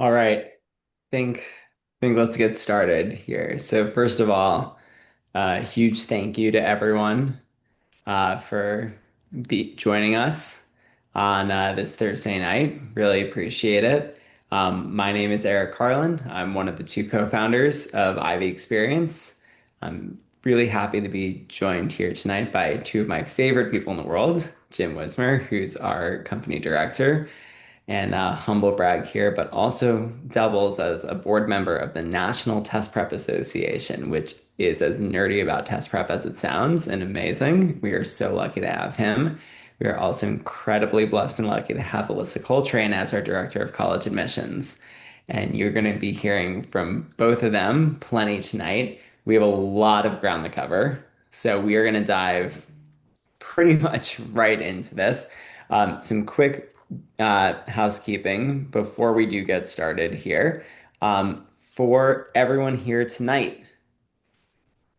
All right. Think think let's get started here. So first of all, huge thank you to everyone for joining us on this Thursday night. Really appreciate it. My name is Eric Karlan. I'm one of the two co-founders of Ivy Experience. I'm really happy to be joined here tonight by two of my favorite people in the world, Jim Wismer, who's our company director, and humble brag here, but also doubles as a board member of the National Test Prep Association, which is as nerdy about test prep as it sounds and amazing. We are so lucky to have him. We are also incredibly blessed and lucky to have Alyssa Coltrain as our director of college admissions. And you're going to be hearing from both of them plenty tonight. We have a lot of ground to cover. So we are going to dive pretty much right into this. Some quick housekeeping before we do get started here. For everyone here tonight,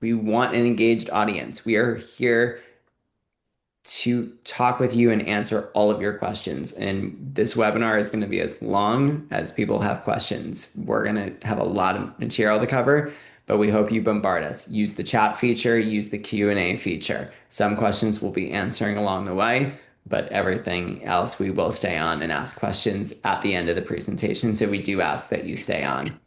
we want an engaged audience. We are here to talk with you and answer all of your questions. And this webinar is going to be as long as people have questions. We're going to have a lot of material to cover, but we hope you bombard us. Use the chat feature, use the Q&A feature. Some questions we'll be answering along the way, but everything else we will stay on and ask questions at the end of the presentation. So we do ask that you stay on.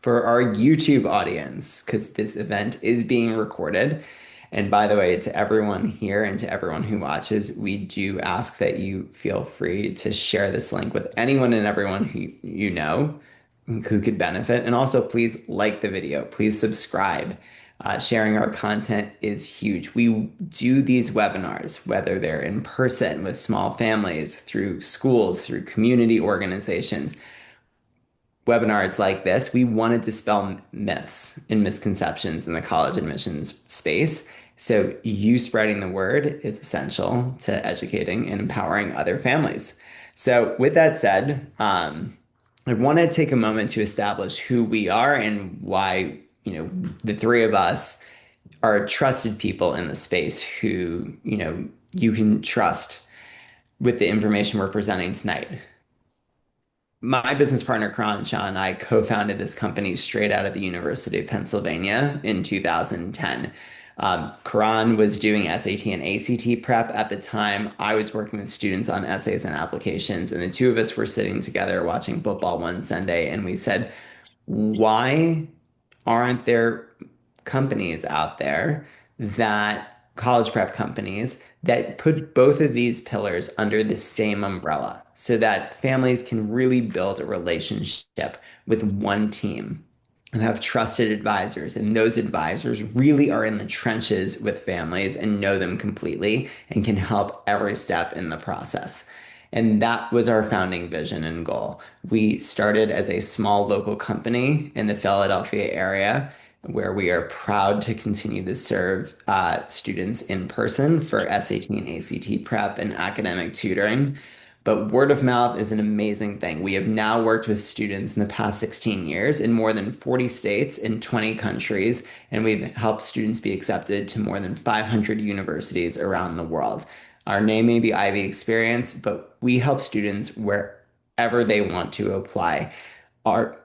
For our YouTube audience, because this event is being recorded, and by the way, to everyone here and to everyone who watches, we do ask that you feel free to share this link with anyone and everyone who you know who could benefit. And also, please like the video, please subscribe. Sharing our content is huge. We do these webinars, whether they're in person with small families, through schools, through community organizations. Webinars like this, we want to dispel myths and misconceptions in the college admissions space. So, you spreading the word is essential to educating and empowering other families. So, with that said, I want to take a moment to establish who we are and why, the three of us are trusted people in the space who, you can trust with the information we're presenting tonight. My business partner, Karan Shah, and I co-founded this company straight out of the University of Pennsylvania in 2010. Karan was doing SAT and ACT prep at the time. I was working with students on essays and applications, and the two of us were sitting together watching football one Sunday, and we said, why aren't there companies out there that college prep companies that put both of these pillars under the same umbrella so that families can really build a relationship with one team and have trusted advisors. And those advisors really are in the trenches with families and know them completely and can help every step in the process. And that was our founding vision and goal. We started as a small local company in the Philadelphia area where we are proud to continue to serve students in person for SAT and ACT prep and academic tutoring. But word of mouth is an amazing thing. We have now worked with students in the past 16 years in more than 40 states in 20 countries, and we've helped students be accepted to more than 500 universities around the world. Our name may be Ivy Experience, but we help students wherever they want to apply.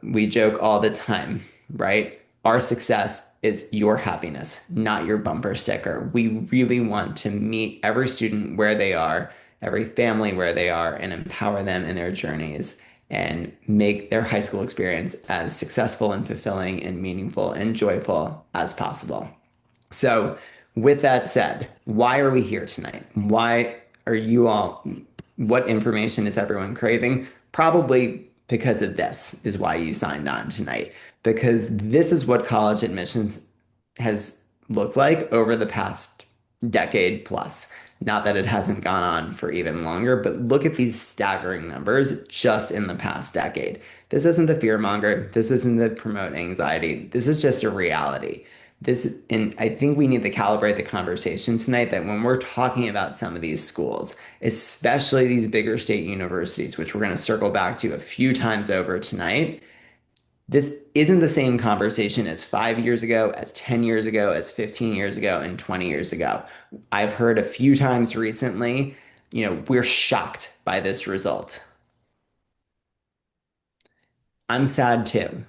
We joke all the time, right? Our success is your happiness, not your bumper sticker. We really want to meet every student where they are, every family where they are, and empower them in their journeys and make their high school experience as successful and fulfilling and meaningful and joyful as possible. So, with that said, why are we here tonight? Why are you all, what information is everyone craving? Probably because of this is why you signed on tonight, because this is what college admissions has looked like over the past decade plus. Not that it hasn't gone on for even longer, but look at these staggering numbers just in the past decade. This isn't the fear monger. This isn't the promote anxiety. This is just a reality. And I think we need to calibrate the conversation tonight that when we're talking about some of these schools, especially these bigger state universities, which we're going to circle back to a few times over tonight, this isn't the same conversation as 5 years ago, as 10 years ago, as 15 years ago, and 20 years ago. I've heard a few times recently, we're shocked by this result. I'm sad too.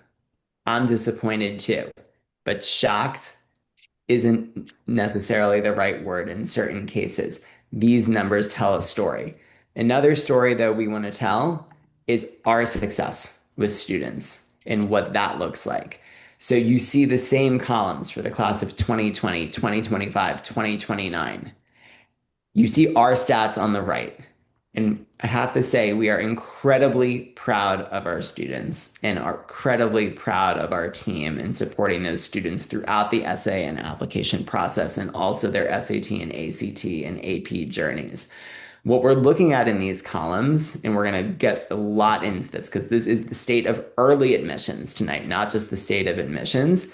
I'm disappointed too. But shocked isn't necessarily the right word in certain cases. These numbers tell a story. Another story that we want to tell is our success with students and what that looks like. So you see the same columns for the class of 2020, 2025, 2029. You see our stats on the right. And I have to say, we are incredibly proud of our students and are incredibly proud of our team in supporting those students throughout the essay and application process and also their SAT and ACT and AP journeys. What we're looking at in these columns, and we're going to get a lot into this because this is the state of early admissions tonight, not just the state of admissions,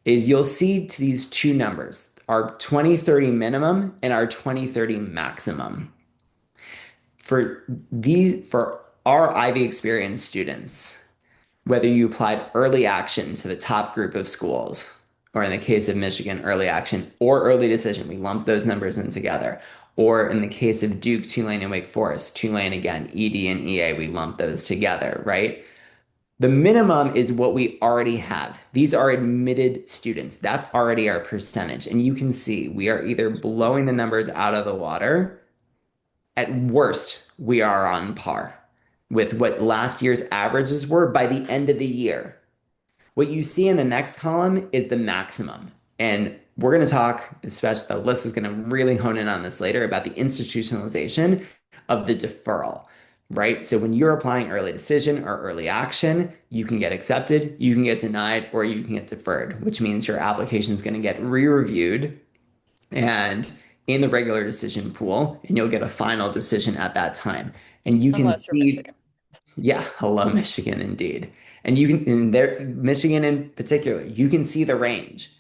is you'll see to these two numbers, our 2030 minimum and our 2030 maximum. For our Ivy experience students, whether you applied early action to the top group of schools, or in the case of Michigan, early action or early decision, we lumped those numbers in together. Or in the case of Duke, Tulane, and Wake Forest, Tulane again, ED and EA, we lump those together, right? The minimum is what we already have. These are admitted students. That's already our percentage. And you can see we are either blowing the numbers out of the water. At worst, we are on par with what last year's averages were by the end of the year. What you see in the next column is the maximum. And we're going to talk, especially Alyssa's going to really hone in on this later about the institutionalization of the deferral, right? So when you're applying early decision or early action, you can get accepted, you can get denied, or you can get deferred, which means your application is going to get re-reviewed and in the regular decision pool, and you'll get a final decision at that time. And you can Unless you're see, Michigan. yeah, hello, Michigan, indeed. And you can, in there, Michigan in particular, you can see the range.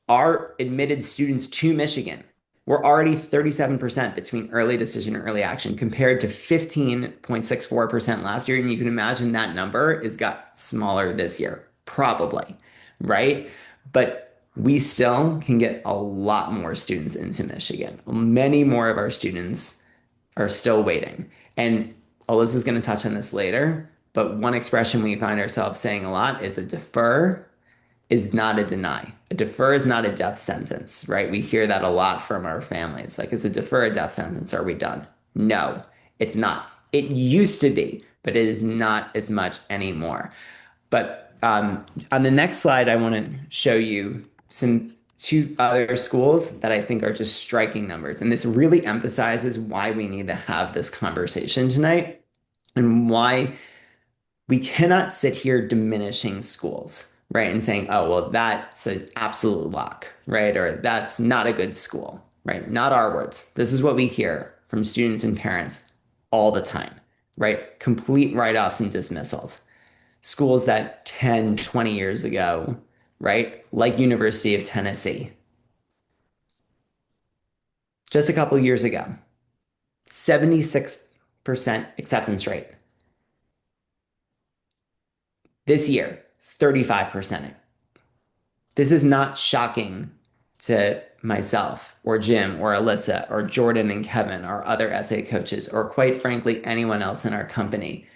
Our admitted students to Michigan were already 37% between early decision and early action compared to 15.64% last year. And you can imagine that number has got smaller this year, probably, right? But we still can get a lot more students into Michigan. Many more of our students are still waiting. And Alyssa's going to touch on this later, but one expression we find ourselves saying a lot is a defer is not a deny. A defer is not a death sentence, right? We hear that a lot from our families. Like, is a defer a death sentence? Are we done? No, it's not. It used to be, but it is not as much anymore. But on the next slide, I want to show you some two other schools that I think are just striking numbers. And this really emphasizes why we need to have this conversation tonight and why we cannot sit here diminishing schools, right? And saying, oh, well, that's an absolute lock, right? Or that's not a good school, right? Not our words. This is what we hear from students and parents all the time, right? Complete write-offs and dismissals. Schools that 10, 20 years ago, right? Like University of Tennessee, just a couple years ago, 76% acceptance rate. This year, 35%. This is not shocking to myself or Jim or Alyssa or Jordan and Kevin or other essay coaches or quite frankly anyone else in our company.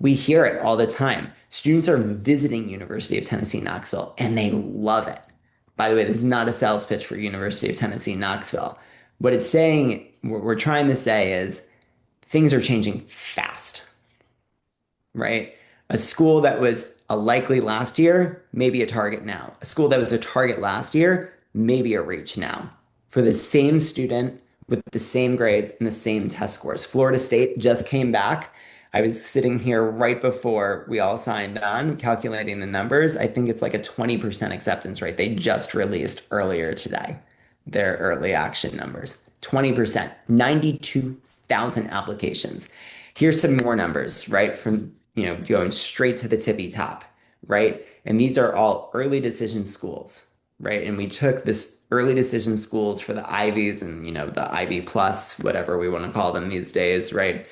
We hear it all the time. Students are visiting University of Tennessee Knoxville and they love it. By the way, this is not a sales pitch for University of Tennessee Knoxville. What it's saying, what we're trying to say is things are changing fast, right? A school that was a likely last year, maybe a target now. A school that was a target last year, maybe a reach now for the same student with the same grades and the same test scores. Florida State just came back. I was sitting here right before we all signed on, calculating the numbers. I think it's like a 20% acceptance rate. They just released earlier today their early action numbers. 20%, 92,000 applications. Here's some more numbers, right? From, going straight to the tippy top, right? And these are all early decision schools, right? And we took this early decision schools for the Ivies and, the Ivy plus, whatever we want to call them these days, right?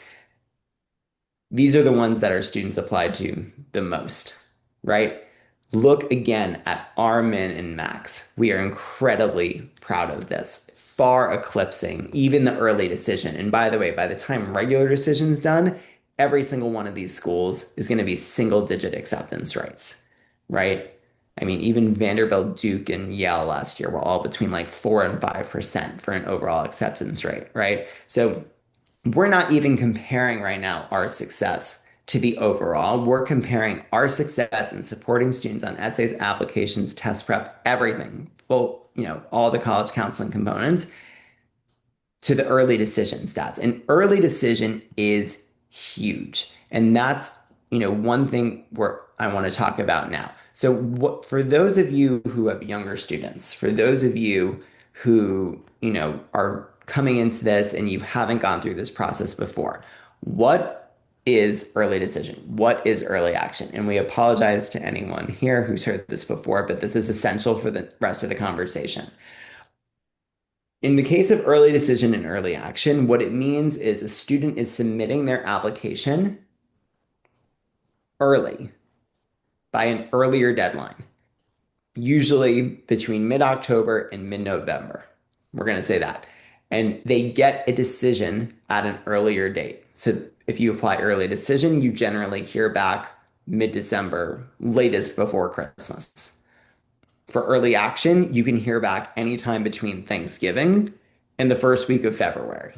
These are the ones that our students applied to the most, right? Look again at our min and max. We are incredibly proud of this, far eclipsing even the early decision. And by the way, by the time regular decision is done, every single one of these schools is going to be single digit acceptance rates, right? I mean, even Vanderbilt, Duke, and Yale last year were all between like 4 and 5% for an overall acceptance rate, right? So we're not even comparing right now our success to the overall. We're comparing our success in supporting students on essays, applications, test prep, everything, well, all the college counseling components to the early decision stats. And early decision is huge. And that's, one thing where I want to talk about now. So what for those of you who have younger students, for those of you who, are coming into this and you haven't gone through this process before, what is early decision? What is early action? And we apologize to anyone here who's heard this before, but this is essential for the rest of the conversation. In the case of early decision and early action, what it means is a student is submitting their application early by an earlier deadline, usually between mid-October and mid-November. We're going to say that. And they get a decision at an earlier date. So if you apply early decision, you generally hear back mid-December, latest before Christmas. For early action, you can hear back anytime between Thanksgiving and the first week of February,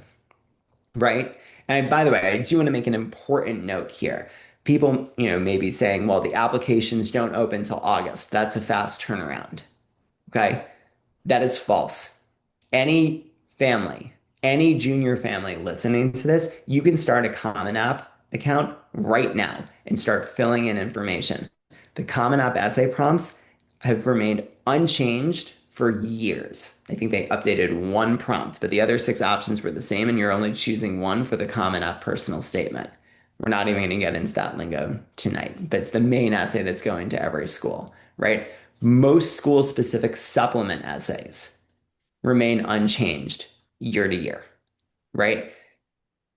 right? And by the way, I do want to make an important note here. People, may be saying, well, the applications don't open till August. That's a fast turnaround. Okay. That is false. Any family, any junior family listening to this, you can start a Common App account right now and start filling in information. The Common App essay prompts have remained unchanged for years. I think they updated one prompt, but the other six options were the same, and you're only choosing one for the Common App personal statement. We're not even going to get into that lingo tonight, but it's the main essay that's going to every school, right? Most school specific supplement essays remain unchanged year to year, right?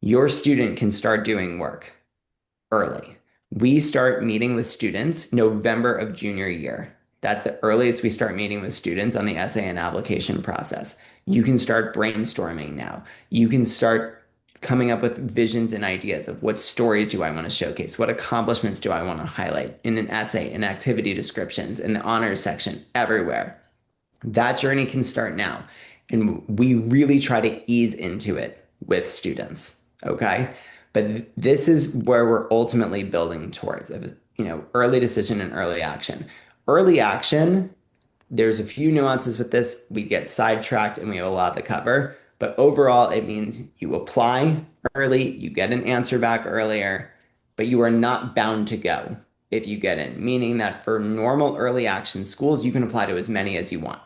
Your student can start doing work early. We start meeting with students November of junior year. That's the earliest we start meeting with students on the essay and application process. You can start brainstorming now. You can start coming up with visions and ideas of what stories do I want to showcase? What accomplishments do I want to highlight in an essay, in activity descriptions, in the honors section, everywhere. That journey can start now. And we really try to ease into it with students. Okay. But this is where we're ultimately building towards, early decision and early action. Early action, there's a few nuances with this. We get sidetracked and we have a lot to cover. But overall, it means you apply early, you get an answer back earlier, but you are not bound to go if you get in, meaning that for normal early action schools, you can apply to as many as you want.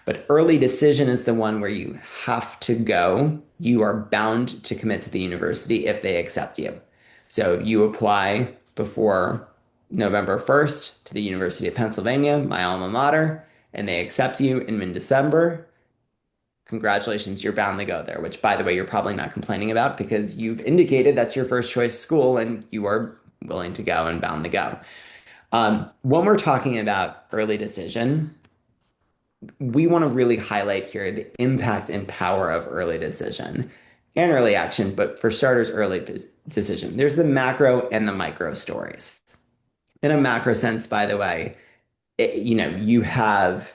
But early decision is the one where you have to go. You are bound to commit to the university if they accept you. So if you apply before November 1st to the University of Pennsylvania, my alma mater, and they accept you in mid-December, congratulations, you're bound to go there, which by the way, you're probably not complaining about because you've indicated that's your first choice school and you are willing to go and bound to go. When we're talking about early decision, we want to really highlight here the impact and power of early decision and early action, but for starters, early decision. There's the macro and the micro stories. In a macro sense, by the way, you have,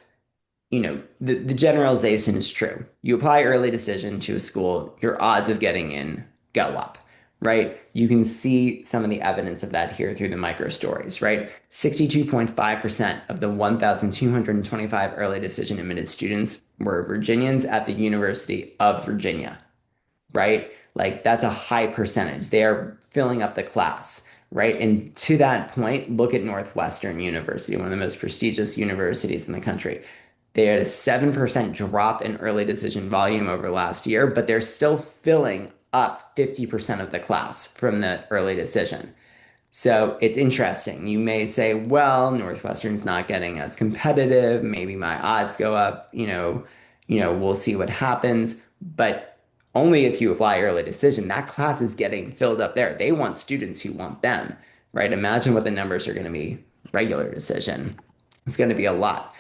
the generalization is true. You apply early decision to a school, your odds of getting in go up, right? You can see some of the evidence of that here through the micro stories, right? 62.5% of the 1,225 early decision admitted students were Virginians at the University of Virginia, right? Like that's a high percentage. They are filling up the class, right? And to that point, look at Northwestern University, one of the most prestigious universities in the country. They had a 7% drop in early decision volume over last year, but they're still filling up 50% of the class from the early decision. So it's interesting. You may say, well, Northwestern's not getting as competitive. Maybe my odds go up, we'll see what happens. But only if you apply early decision, that class is getting filled up there. They want students who want them, right? Imagine what the numbers are going to be regular decision. It's going to be a lot.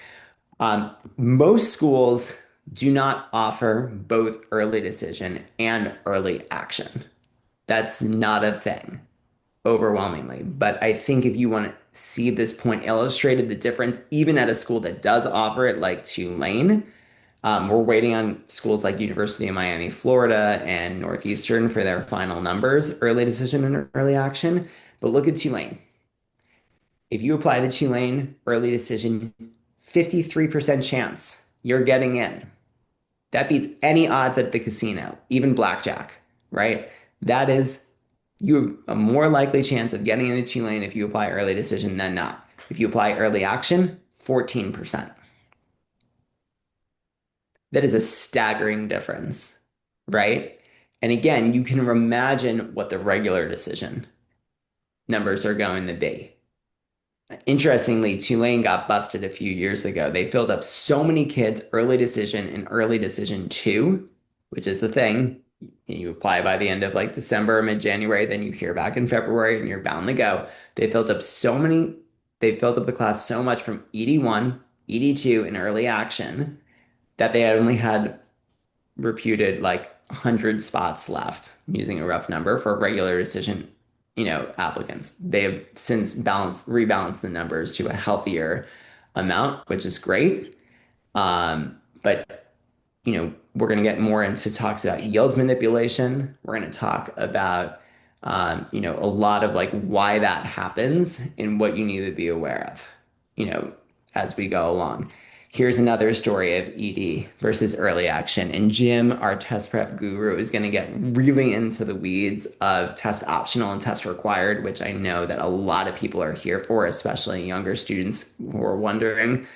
Most schools do not offer both early decision and early action. That's not a thing. overwhelmingly. But I think if you want to see this point illustrated, the difference, even at a school that does offer it, like Tulane, we're waiting on schools like University of Miami, Florida, and Northeastern for their final numbers, early decision and early action. But look at Tulane. If you apply the Tulane early decision, 53% chance you're getting in. That beats any odds at the casino, even blackjack, right? That is, you have a more likely chance of getting into Tulane if you apply early decision than not. If you apply early action, 14%. That is a staggering difference, right? And again, you can imagine what the regular decision numbers are going to be. Interestingly, Tulane got busted a few years ago. They filled up so many kids early decision and early decision two, which is the thing. You apply by the end of like December or mid-January, then you hear back in February and you're bound to go. They filled up the class so much from ED1, ED2, and early action that they only had reputed like 100 spots left, using a rough number for regular decision, applicants. They have since rebalanced the numbers to a healthier amount, which is great. But we're going to get more into talks about yield manipulation. We're going to talk about, a lot of like why that happens and what you need to be aware of, you know, as we go along. Here's another story of ED versus early action. And Jim, our test prep guru, is going to get really into the weeds of test optional and test required, which I know that a lot of people are here for, especially younger students who are wondering,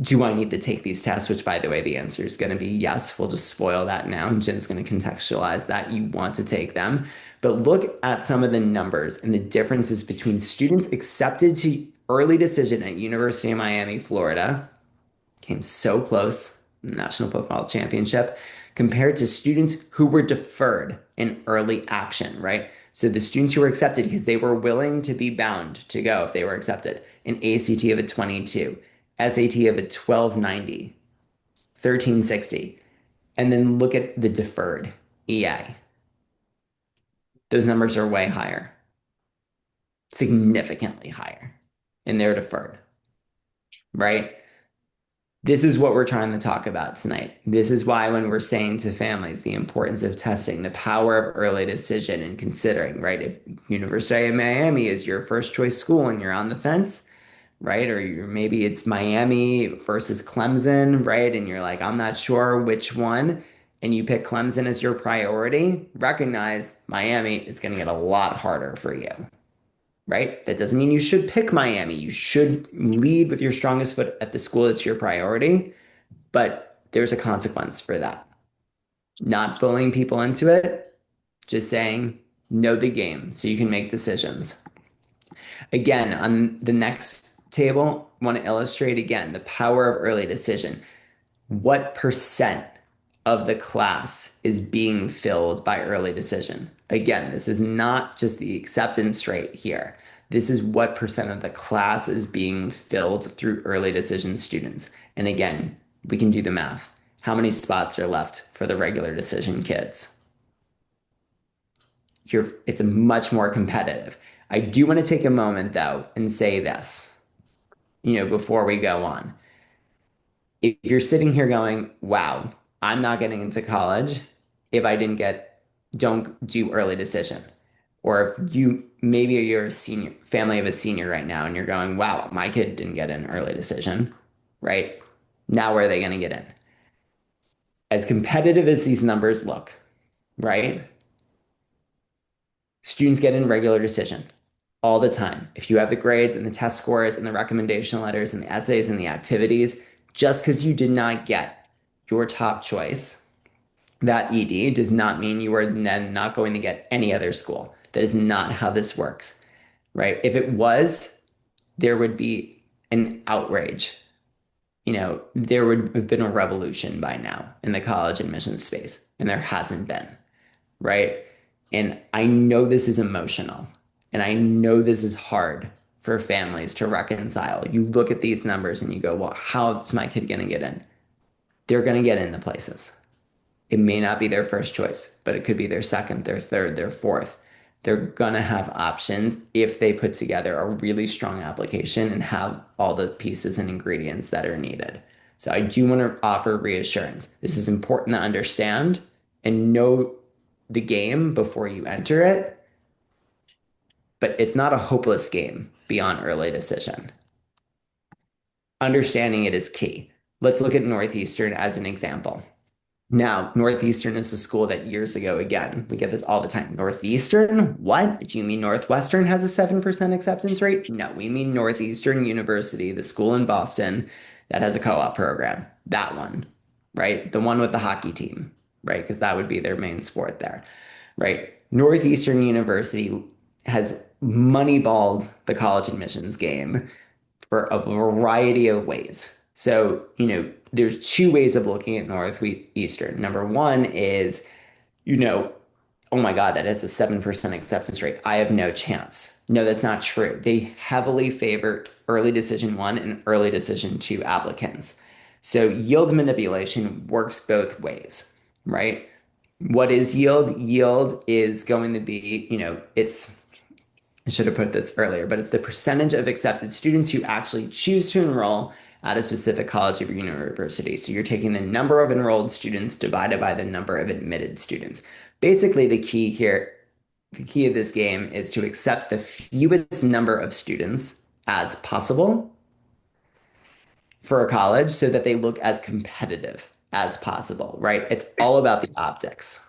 do I need to take these tests? Which, by the way, the answer is going to be yes. We'll just spoil that now. Jim's going to contextualize that you want to take them. But look at some of the numbers and the differences between students accepted to early decision at University of Miami, Florida, came so close, National Football Championship, compared to students who were deferred in early action, right? So the students who were accepted because they were willing to be bound to go if they were accepted, an ACT of a 22, SAT of a 1290, 1360, and then look at the deferred EA. Those numbers are way higher, significantly higher, and they're deferred, right? This is what we're trying to talk about tonight. This is why when we're saying to families the importance of testing, the power of early decision and considering, right? If University of Miami is your first choice school and you're on the fence, right? Or maybe it's Miami versus Clemson, right? And you're like, I'm not sure which one, and you pick Clemson as your priority, recognize Miami is going to get a lot harder for you, right? That doesn't mean you should pick Miami. You should lead with your strongest foot at the school that's your priority, but there's a consequence for that. Not bullying people into it, just saying, know the game so you can make decisions. Again, on the next table, I want to illustrate again the power of early decision. What percent of the class is being filled by early decision? Again, this is not just the acceptance rate here. This is what percent of the class is being filled through early decision students. And again, we can do the math. How many spots are left for the regular decision kids? It's much more competitive. I do want to take a moment though and say this, before we go on. If you're sitting here going, wow, I'm not getting into college if I don't do early decision. Or if maybe you're a senior, family of a senior right now, and you're going, wow, my kid didn't get an early decision, right? Now where are they going to get in? As competitive as these numbers look, right? Students get in regular decision all the time. If you have the grades and the test scores and the recommendation letters and the essays and the activities, just because you did not get your top choice, that ED does not mean you are then not going to get any other school. That is not how this works, right? If it was, there would be an outrage. There would have been a revolution by now in the college admissions space, and there hasn't been, right? And I know this is emotional, and I know this is hard for families to reconcile. You look at these numbers and you go, well, how's my kid going to get in? They're going to get into places. It may not be their first choice, but it could be their second, their third, their fourth, they're gonna have options if they put together a really strong application and have all the pieces and ingredients that are needed. So I do want to offer reassurance. This is important to understand and know the game before you enter it, but it's not a hopeless game beyond early decision. Understanding it is key. Let's look at Northeastern as an example. Now, Northeastern is a school that years ago, again, we get this all the time. Northeastern? What? Do you mean Northwestern has a 7% acceptance rate? No, we mean Northeastern University, the school in Boston that has a co-op program. That one, right? The one with the hockey team, right? Because that would be their main sport there, right? Northeastern University has moneyballed the college admissions game for a variety of ways. So, there's two ways of looking at Northeastern. Number one is, you know, oh my God, that has a 7% acceptance rate. I have no chance. No, that's not true. They heavily favor early decision one and early decision two applicants. So yield manipulation works both ways, right? What is yield? Yield is going to be, I should have put this earlier, but it's the percentage of accepted students who actually choose to enroll at a specific college or university. So you're taking the number of enrolled students divided by the number of admitted students. Basically, the key of this game is to accept the fewest number of students as possible for a college so that they look as competitive as possible, right? It's all about the optics.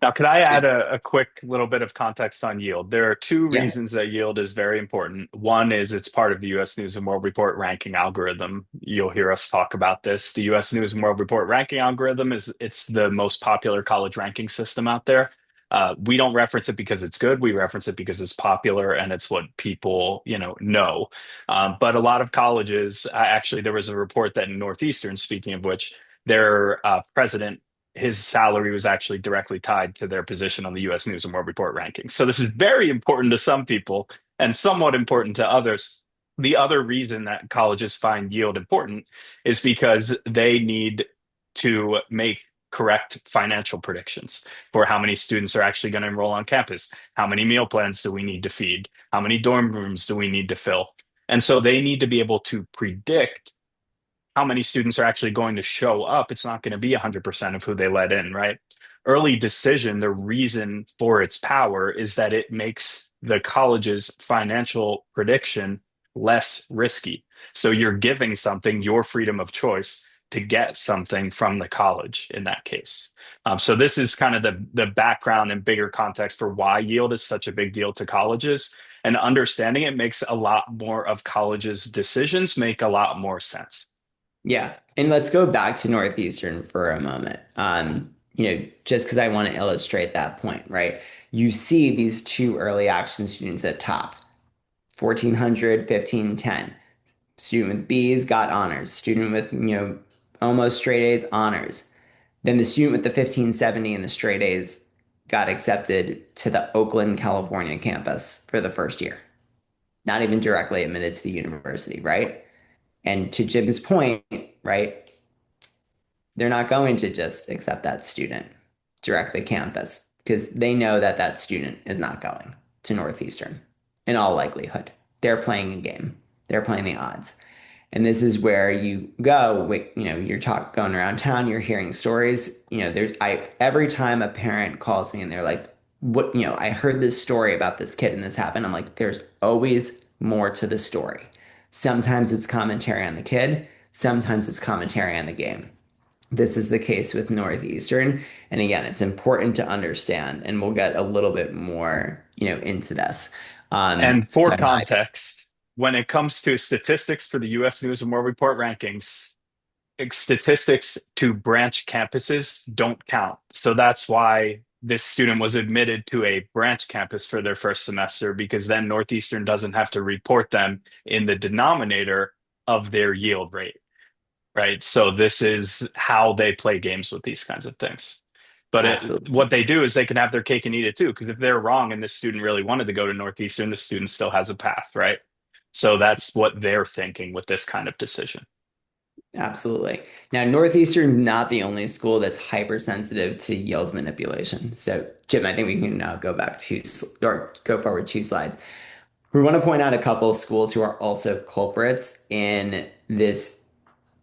Now, could I add a quick little bit of context on yield? There are two Yeah. reasons that yield is very important. One is it's part of the US News and World Report ranking algorithm. You'll hear us talk about this. The US News and World Report ranking algorithm it's the most popular college ranking system out there. We don't reference it because it's good. We reference it because it's popular and it's what people, know. But a lot of colleges, actually, there was a report that in Northeastern, speaking of which, their president his salary was actually directly tied to their position on the US News and World Report rankings. So this is very important to some people and somewhat important to others. The other reason that colleges find yield important is because they need to make correct financial predictions for how many students are actually going to enroll on campus. How many meal plans do we need to feed? How many dorm rooms do we need to fill? And so they need to be able to predict how many students are actually going to show up. It's not going to be 100% of who they let in, right? Early decision, the reason for its power is that it makes the college's financial prediction less risky. So you're giving something your freedom of choice to get something from the college in that case. So this is kind of the background and bigger context for why yield is such a big deal to colleges. And understanding it makes a lot more of colleges' decisions make a lot more sense. Yeah. And let's go back to Northeastern for a moment. Just because I want to illustrate that point, right? You see these two early action students at top, 1400, 1510. Student with B's got honors. Student with, almost straight A's honors. Then the student with the 1570 and the straight A's got accepted to the Oakland, California campus for the first year. Not even directly admitted to the university, right? And to Jim's point, right, they're not going to just accept that student directly campus because they know that that student is not going to Northeastern in all likelihood. They're playing a game. They're playing the odds. And this is where you go, you're going around town, you're hearing stories, every time a parent calls me and they're like, what, I heard this story about this kid and this happened. I'm like, there's always more to the story. Sometimes it's commentary on the kid, sometimes it's commentary on the game. This is the case with Northeastern. And again, it's important to understand, and we'll get a little bit more, into this. And for So my, context, when it comes to statistics for the US News and World Report rankings, statistics to branch campuses don't count. So that's why this student was admitted to a branch campus for their first semester, because then Northeastern doesn't have to report them in the denominator of their yield rate, right? So this is how they play games with these kinds of things. But what absolutely. they do is they can have their cake and eat it too, because if they're wrong and this student really wanted to go to Northeastern, the student still has a path, right? So that's what they're thinking with this kind of decision. Absolutely. Now, Northeastern's not the only school that's hypersensitive to yield manipulation. So, Jim, I think we can now go back or go forward 2 slides. We want to point out a couple of schools who are also culprits in this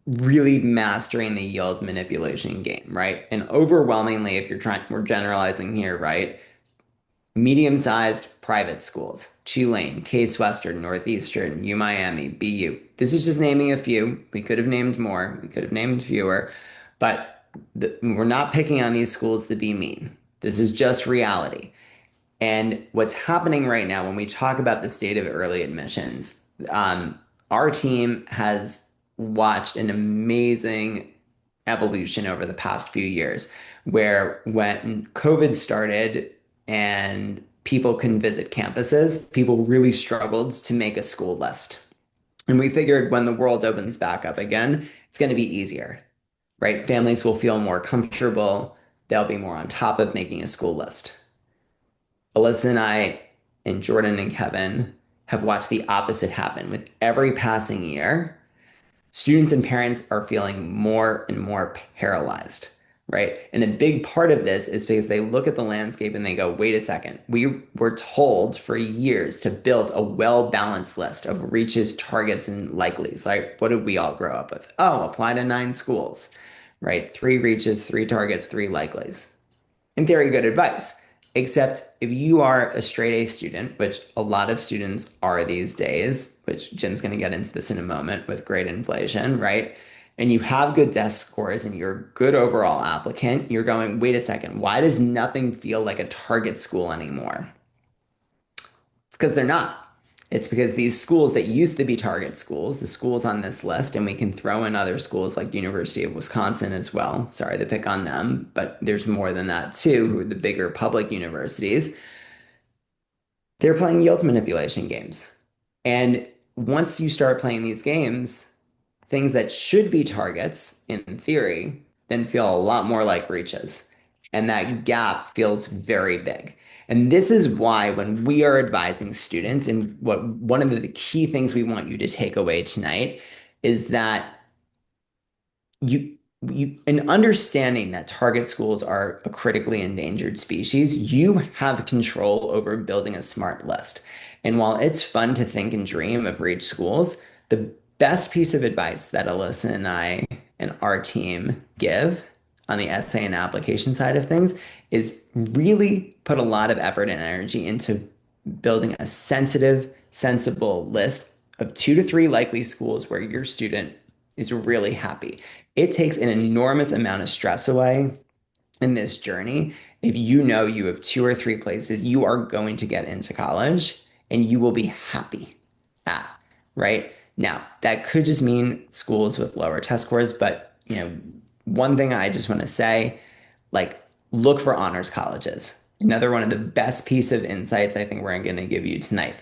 really mastering the yield manipulation game, right? And overwhelmingly, if you're trying, we're generalizing here, right? Medium-sized private schools, Tulane, Case Western, Northeastern, U Miami, BU. This is just naming a few. We could have named more. We could have named fewer, but we're not picking on these schools to be mean. This is just reality. And what's happening right now when we talk about the state of early admissions, our team has watched an amazing evolution over the past few years, where when COVID started and people couldn't visit campuses, people really struggled to make a school list. And we figured when the world opens back up again, it's going to be easier, right? Families will feel more comfortable. They'll be more on top of making a school list. Alyssa and I and Jordan and Kevin have watched the opposite happen. With every passing year, students and parents are feeling more and more paralyzed, right? And a big part of this is because they look at the landscape and they go, wait a second, we were told for years to build a well-balanced list of reaches, targets, and likelies. Like, what did we all grow up with? Oh, apply to 9 schools, right? 3 reaches, 3 targets, 3 likelies. In theory, good advice. Except if you are a straight A student, which a lot of students are these days, which Jim's going to get into this in a moment with great inflation, right? And you have good desk scores and you're a good overall applicant, you're going, wait a second, why does nothing feel like a target school anymore? It's because they're not. It's because these schools that used to be target schools, the schools on this list, and we can throw in other schools like University of Wisconsin as well. Sorry to pick on them, but there's more than that too, who are the bigger public universities. They're playing yield manipulation games. And once you start playing these games, things that should be targets in theory then feel a lot more like reaches. And that gap feels very big. And this is why when we are advising students, and what one of the key things we want you to take away tonight is that you in understanding that target schools are a critically endangered species, you have control over building a smart list. And while it's fun to think and dream of reach schools, the best piece of advice that Alyssa and I and our team give on the essay and application side of things is really put a lot of effort and energy into building a sensitive, sensible list of 2 to 3 likely schools where your student is really happy. It takes an enormous amount of stress away in this journey. If you know you have 2 or 3 places you are going to get into college and you will be happy at, right? Now, that could just mean schools with lower test scores, but one thing I just want to say, like, look for honors colleges. Another one of the best piece of insights I think we're going to give you tonight.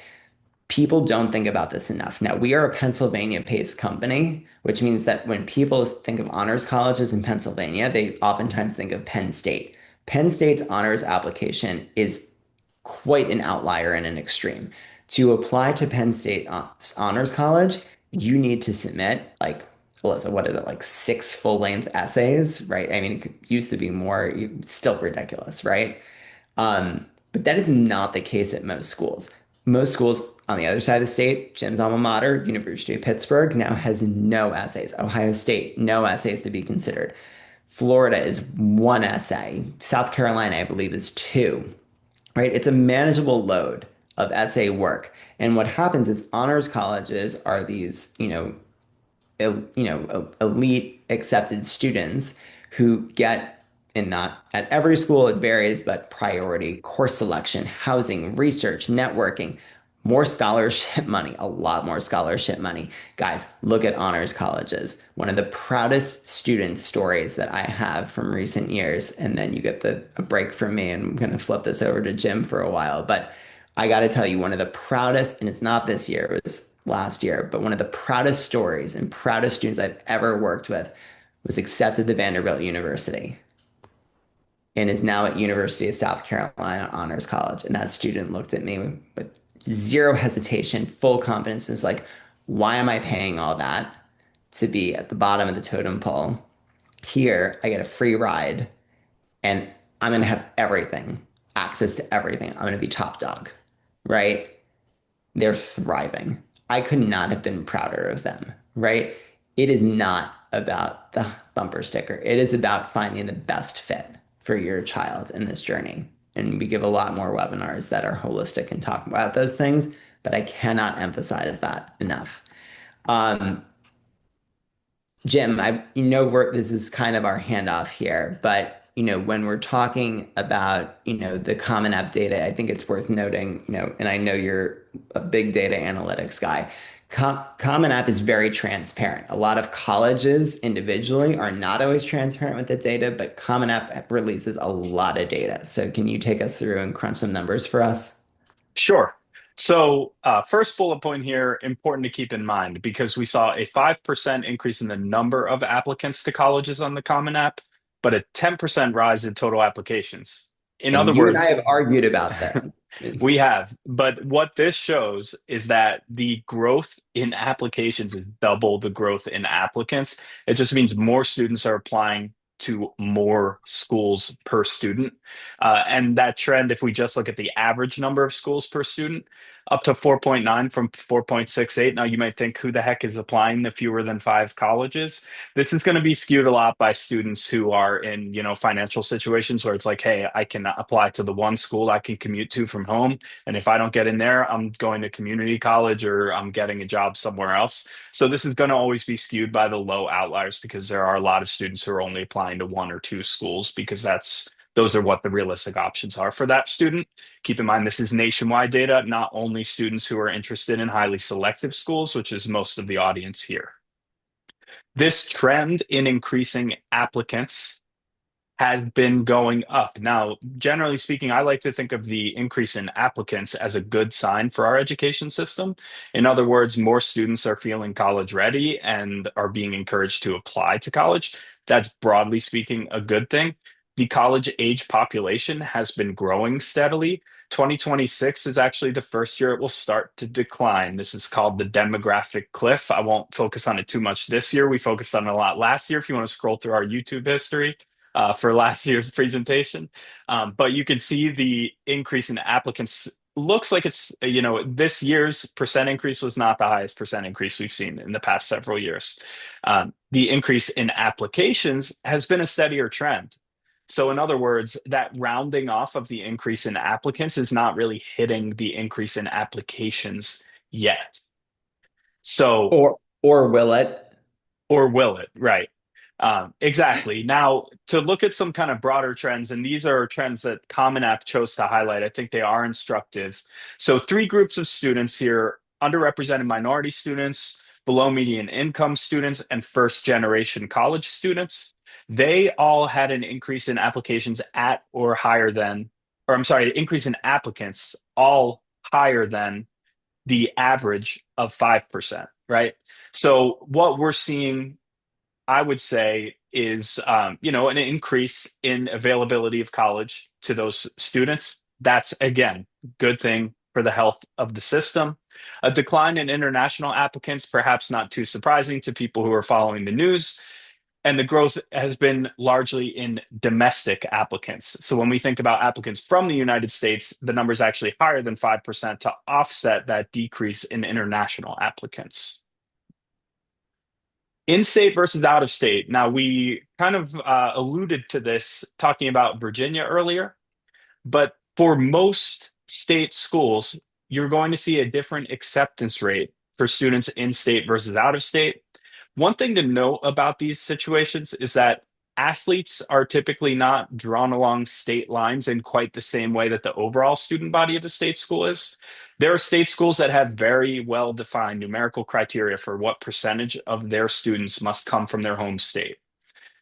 People don't think about this enough. Now, we are a Pennsylvania-based company, which means that when people think of honors colleges in Pennsylvania, they oftentimes think of Penn State. Penn State's honors application is quite an outlier and an extreme. To apply to Penn State Honors College, you need to submit like, Alyssa, what is it, like 6 full-length essays, right? I mean, it used to be more, still ridiculous, right? But that is not the case at most schools. Most schools on the other side of the state, Jim's alma mater, University of Pittsburgh, now has no essays. Ohio State, no essays to be considered. Florida is 1 essay. South Carolina, I believe, is 2, right? It's a manageable load of essay work. And what happens is honors colleges are these, elite accepted students who get, and not at every school, it varies, but priority, course selection, housing, research, networking, more scholarship money, a lot more scholarship money. Guys, look at honors colleges. One of the proudest student stories that I have from recent years, and then you get a break from me, and I'm going to flip this over to Jim for a while, but I got to tell you, one of the proudest, and it's not this year, it was last year, but one of the proudest stories and proudest students I've ever worked with was accepted to Vanderbilt University and is now at University of South Carolina Honors College. And that student looked at me with zero hesitation, full confidence, and was like, why am I paying all that to be at the bottom of the totem pole. Here, I get a free ride and I'm going to have everything, access to everything. I'm going to be top dog, right? They're thriving. I could not have been prouder of them, right? It is not about the bumper sticker. It is about finding the best fit for your child in this journey. And we give a lot more webinars that are holistic and talk about those things, but I cannot emphasize that enough. Um, Jim, this is kind of our handoff here, but when we're talking about, the Common App data, I think it's worth noting, and I know you're a big data analytics guy. Common App is very transparent. A lot of colleges individually are not always transparent with the data, but Common App releases a lot of data. So can you take us through and crunch some numbers for us? Sure. So, first bullet point here, important to keep in mind because we saw a 5% increase in the number of applicants to colleges on the Common App, but a 10% rise in total applications. In And other you and I have words, argued about that. we have, but what this shows is that the growth in applications is double the growth in applicants. It just means more students are applying to more schools per student. And that trend, if we just look at the average number of schools per student, up to 4.9 from 4.68. Now, you might think, who the heck is applying to fewer than five colleges? This is going to be skewed a lot by students who are in, financial situations where it's like, hey, I can apply to the one school I can commute to from home. And if I don't get in there, I'm going to community college or I'm getting a job somewhere else. So this is going to always be skewed by the low outliers because there are a lot of students who are only applying to one or two schools because those are what the realistic options are for that student. Keep in mind, this is nationwide data, not only students who are interested in highly selective schools, which is most of the audience here. This trend in increasing applicants has been going up. Now, generally speaking, I like to think of the increase in applicants as a good sign for our education system. In other words, more students are feeling college ready and are being encouraged to apply to college. That's broadly speaking a good thing. The college age population has been growing steadily. 2026 is actually the first year it will start to decline. This is called the demographic cliff. I won't focus on it too much this year. We focused on it a lot last year. If you want to scroll through our YouTube history, for last year's presentation. But you can see the increase in applicants. Looks like this year's percent increase was not the highest percent increase we've seen in the past several years. The increase in applications has been a steadier trend. So, in other words, that rounding off of the increase in applicants is not really hitting the increase in applications yet. So, Or will it? or will it? Right. Exactly. Now, to look at some kind of broader trends, and these are trends that Common App chose to highlight, I think they are instructive. So, three groups of students here: underrepresented minority students, below median income students, and first generation college students. They all had an increase in applications at or higher than, or I'm sorry, increase in applicants all higher than the average of 5%, right? So, what we're seeing, I would say, is an increase in availability of college to those students. That's again good thing for the health of the system. A decline in international applicants, perhaps not too surprising to people who are following the news. And the growth has been largely in domestic applicants. So when we think about applicants from the United States, the number is actually higher than 5% to offset that decrease in international applicants. In-state versus out-of-state. Now, we kind of alluded to this talking about Virginia earlier, but for most state schools, you're going to see a different acceptance rate for students in-state versus out-of-state. One thing to note about these situations is that athletes are typically not drawn along state lines in quite the same way that the overall student body of the state school is. There are state schools that have very well defined numerical criteria for what percentage of their students must come from their home state.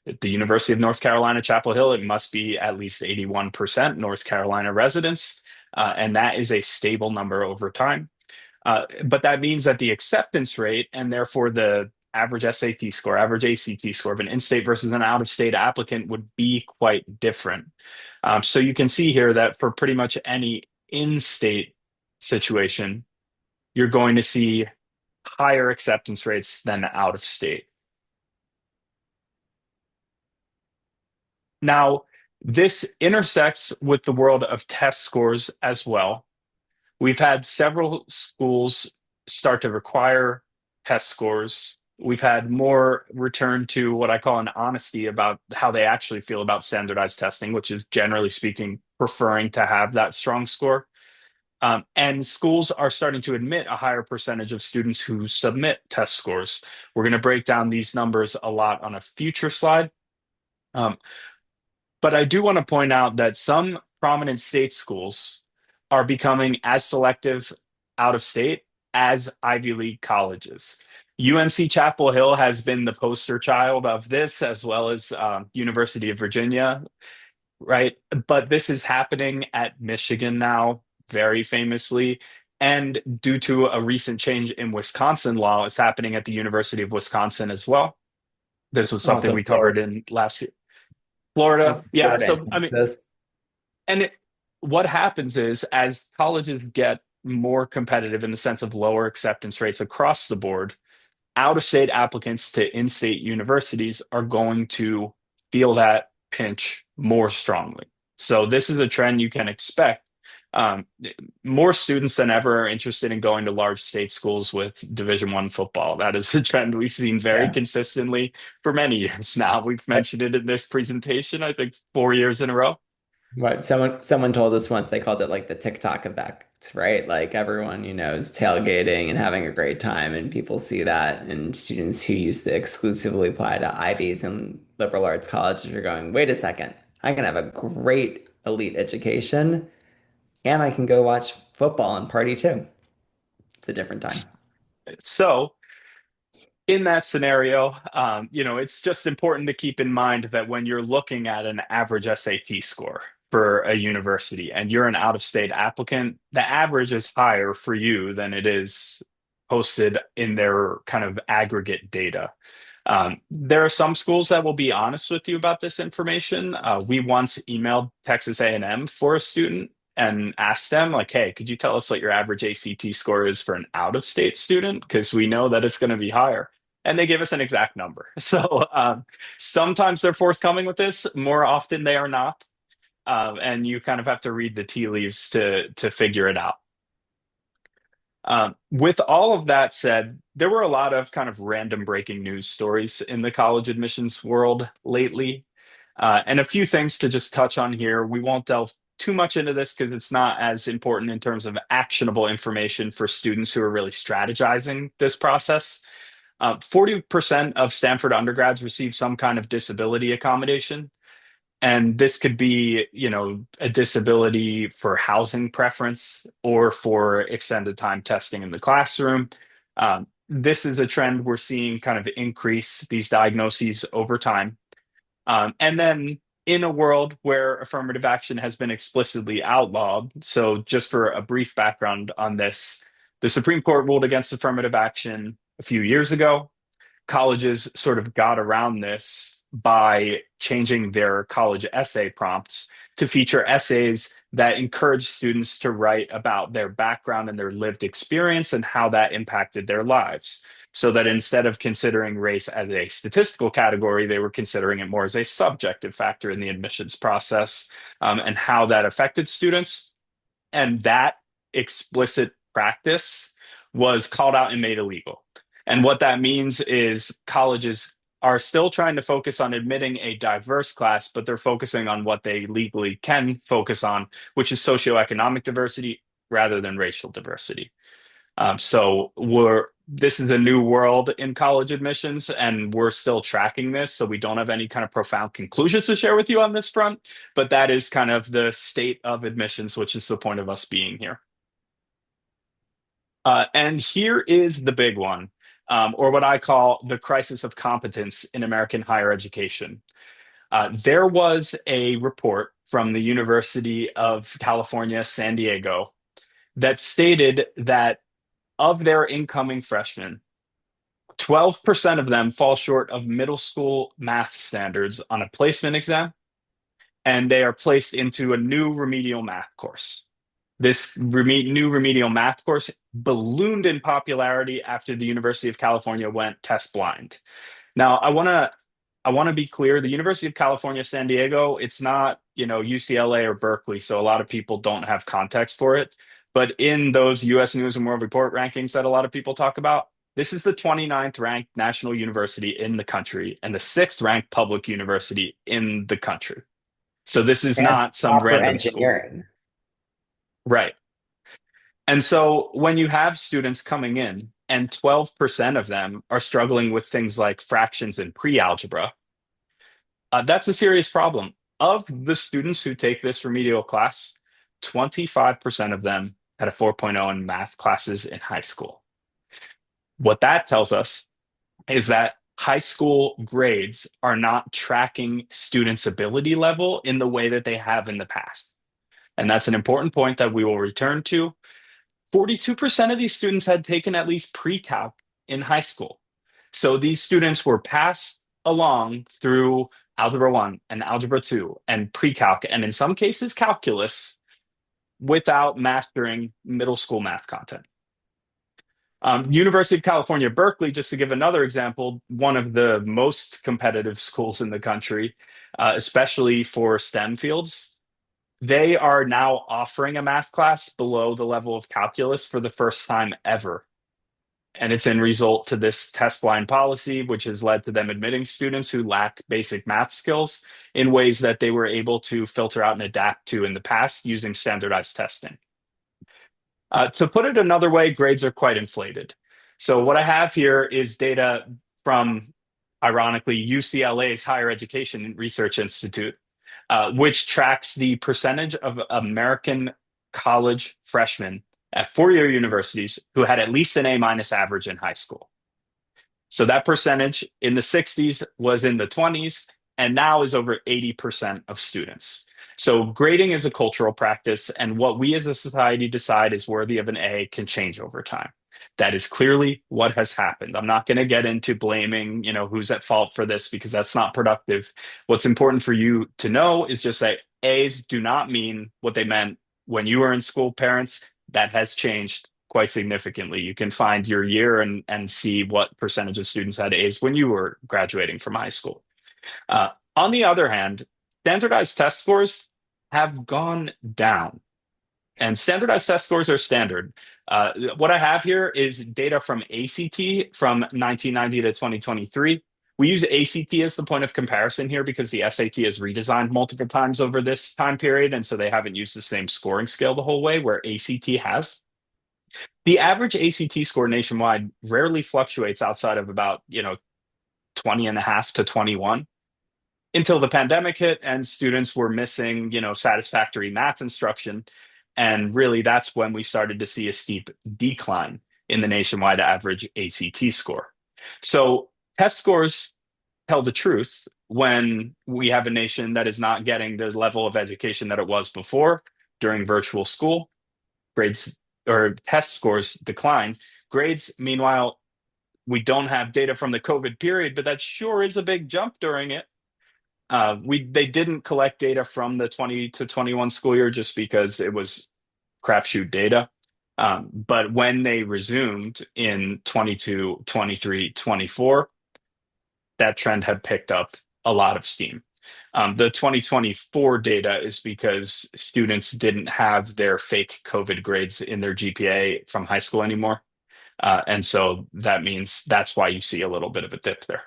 At the University of North Carolina, Chapel Hill, it must be at least 81% North Carolina residents, and that is a stable number over time. But that means that the acceptance rate and therefore the average SAT score, average ACT score of an in-state versus an out-of-state applicant would be quite different. So you can see here that for pretty much any in-state situation, you're going to see higher acceptance rates than out of state. Now, this intersects with the world of test scores as well. We've had several schools start to require test scores. We've had more return to what I call an honesty about how they actually feel about standardized testing, which is generally speaking, preferring to have that strong score. And schools are starting to admit a higher percentage of students who submit test scores. We're going to break down these numbers a lot on a future slide. Um, but I do want to point out that some prominent state schools are becoming as selective out of state as Ivy League colleges. UNC Chapel Hill has been the poster child of this, as well as University of Virginia, right? But this is happening at Michigan now, very famously. And due to a recent change in Wisconsin law, it's happening at the University of Wisconsin as well. This was something Also, we covered Florida, in last year. Florida, also yeah. Florida So, I and mean, Texas. and what happens is as colleges get more competitive in the sense of lower acceptance rates across the board, out of state applicants to in state universities are going to feel that pinch more strongly. So, this is a trend you can expect. Um, More students than ever are interested in going to large state schools with Division I football. That is a trend we've seen very Yeah. consistently for many years now. We've mentioned it in this presentation, I think 4 years in a row. But someone told us once they called it like the TikTok effect, right? Like everyone, is tailgating and having a great time, and people see that, and students who used to exclusively apply to Ivies and liberal arts colleges are going, wait a second, I can have a great elite education and I can go watch football and party too. It's a different time. So, in that scenario, it's just important to keep in mind that when you're looking at an average SAT score for a university and you're an out-of-state applicant, the average is higher for you than it is posted in their kind of aggregate data. There are some schools that will be honest with you about this information. We once emailed Texas A&M for a student and asked them, like, hey, could you tell us what your average ACT score is for an out-of-state student? Because we know that it's going to be higher. And they give us an exact number. So sometimes they're forthcoming with this. More often they are not. And you kind of have to read the tea leaves to figure it out. With all of that said, there were a lot of kind of random breaking news stories in the college admissions world lately. And a few things to just touch on here. We won't delve too much into this because it's not as important in terms of actionable information for students who are really strategizing this process. 40% of Stanford undergrads receive some kind of disability accommodation. And this could be, a disability for housing preference or for extended time testing in the classroom. This is a trend we're seeing kind of increase these diagnoses over time. And then in a world where affirmative action has been explicitly outlawed, so just for a brief background on this, the Supreme Court ruled against affirmative action a few years ago. Colleges sort of got around this by changing their college essay prompts to feature essays that encourage students to write about their background and their lived experience and how that impacted their lives. So that instead of considering race as a statistical category, they were considering it more as a subjective factor in the admissions process, and how that affected students. And that explicit practice was called out and made illegal. And what that means is colleges are still trying to focus on admitting a diverse class, but they're focusing on what they legally can focus on, which is socioeconomic diversity rather than racial diversity. So this is a new world in college admissions, and we're still tracking this. So we don't have any kind of profound conclusions to share with you on this front, but that is kind of the state of admissions, which is the point of us being here. And here is the big one, or what I call the crisis of competence in American higher education. There was a report from the University of California, San Diego, that stated that of their incoming freshmen, 12% of them fall short of middle school math standards on a placement exam, and they are placed into a new remedial math course. This new remedial math course ballooned in popularity after the University of California went test blind. Now, I want to I want to be clear, the University of California, San Diego, it's not, UCLA or Berkeley, so a lot of people don't have context for it. But in those US News and World Report rankings that a lot of people talk about, this is the 29th ranked national university in the country and the sixth ranked public university in the country. So this is And not some top for random school. engineering. Right. And so when you have students coming in and 12% of them are struggling with things like fractions and pre-algebra, that's a serious problem. Of the students who take this remedial class, 25% of them had a 4.0 in math classes in high school. What that tells us is that high school grades are not tracking students' ability level in the way that they have in the past. And that's an important point that we will return to. 42% of these students had taken at least pre-calc in high school. So these students were passed along through Algebra 1 and Algebra 2 and pre-calc, and in some cases, calculus without mastering middle school math content. University of California, Berkeley, just to give another example, one of the most competitive schools in the country, especially for STEM fields, they are now offering a math class below the level of calculus for the first time ever. And it's in result to this test blind policy, which has led to them admitting students who lack basic math skills in ways that they were able to filter out and adapt to in the past using standardized testing. To put it another way, grades are quite inflated. So, what I have here is data from, ironically, UCLA's Higher Education Research Institute, which tracks the percentage of American college freshmen at four-year universities who had at least an A minus average in high school. So that percentage in the 60s was in the 20s and now is over 80% of students. So grading is a cultural practice, and what we as a society decide is worthy of an A can change over time. That is clearly what has happened. I'm not going to get into blaming, who's at fault for this because that's not productive. What's important for you to know is just that A's do not mean what they meant when you were in school, parents. That has changed quite significantly. You can find your year and see what percentage of students had A's when you were graduating from high school. On the other hand, standardized test scores have gone down. And standardized test scores are standard. What I have here is data from ACT from 1990 to 2023. We use ACT as the point of comparison here because the SAT has redesigned multiple times over this time period. And so they haven't used the same scoring scale the whole way, where ACT has. The average ACT score nationwide rarely fluctuates outside of about, 20 and a half to 21 until the pandemic hit and students were missing, satisfactory math instruction. And really, that's when we started to see a steep decline in the nationwide average ACT score. So test scores tell the truth when we have a nation that is not getting the level of education that it was before during virtual school. Grades or test scores decline. Grades, meanwhile, we don't have data from the COVID period, but that sure is a big jump during it. They didn't collect data from the 20 to 21 school year just because it was crapshoot data. But when they resumed in 22, 23, 24, that trend had picked up a lot of steam. The 2024 data is because students didn't have their fake COVID grades in their GPA from high school anymore. And so that means that's why you see a little bit of a dip there.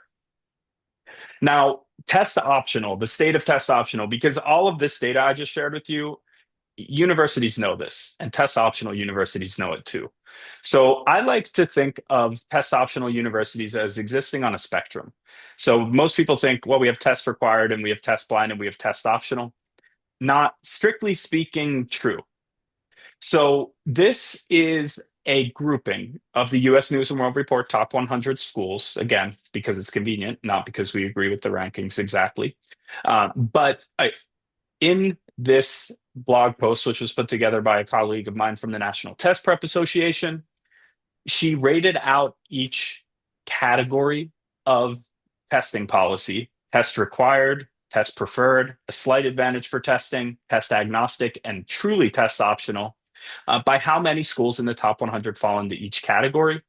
Now, test optional, the state of test optional, because all of this data I just shared with you, universities know this, and test optional universities know it too. So I like to think of test optional universities as existing on a spectrum. So most people think, well, we have test required and we have test blind and we have test optional. Not strictly speaking true. So this is a grouping of the US News and World Report top 100 schools, again, because it's convenient, not because we agree with the rankings exactly. But in this blog post, which was put together by a colleague of mine from the National Test Prep Association, she rated out each category of testing policy: test required, test preferred, a slight advantage for testing, test agnostic, and truly test optional, by how many schools in the top 100 fall into each category.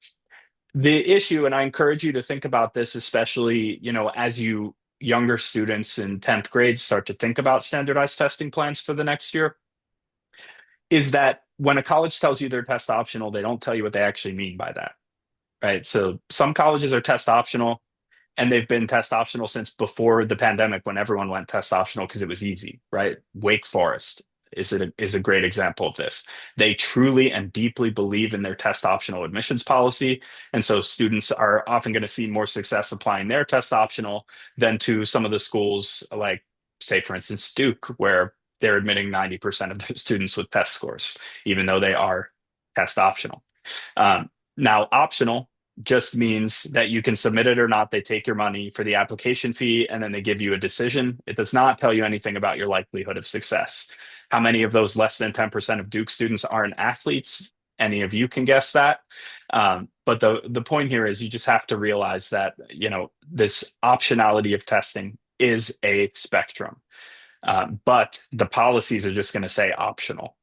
The issue, and I encourage you to think about this, especially, as you younger students in 10th grade start to think about standardized testing plans for the next year is that when a college tells you they're test optional, they don't tell you what they actually mean by that, right? So some colleges are test optional, and they've been test optional since before the pandemic when everyone went test optional because it was easy, right? Wake Forest is a great example of this. They truly and deeply believe in their test optional admissions policy. And so students are often going to see more success applying their test optional than to some of the schools like, say, for instance, Duke, where they're admitting 90% of their students with test scores, even though they are test optional. Now, optional just means that you can submit it or not. They take your money for the application fee and then they give you a decision. It does not tell you anything about your likelihood of success. How many of those less than 10% of Duke students aren't athletes? Any of you can guess that. But the point here is you just have to realize that, this optionality of testing is a spectrum. But the policies are just going to say optional.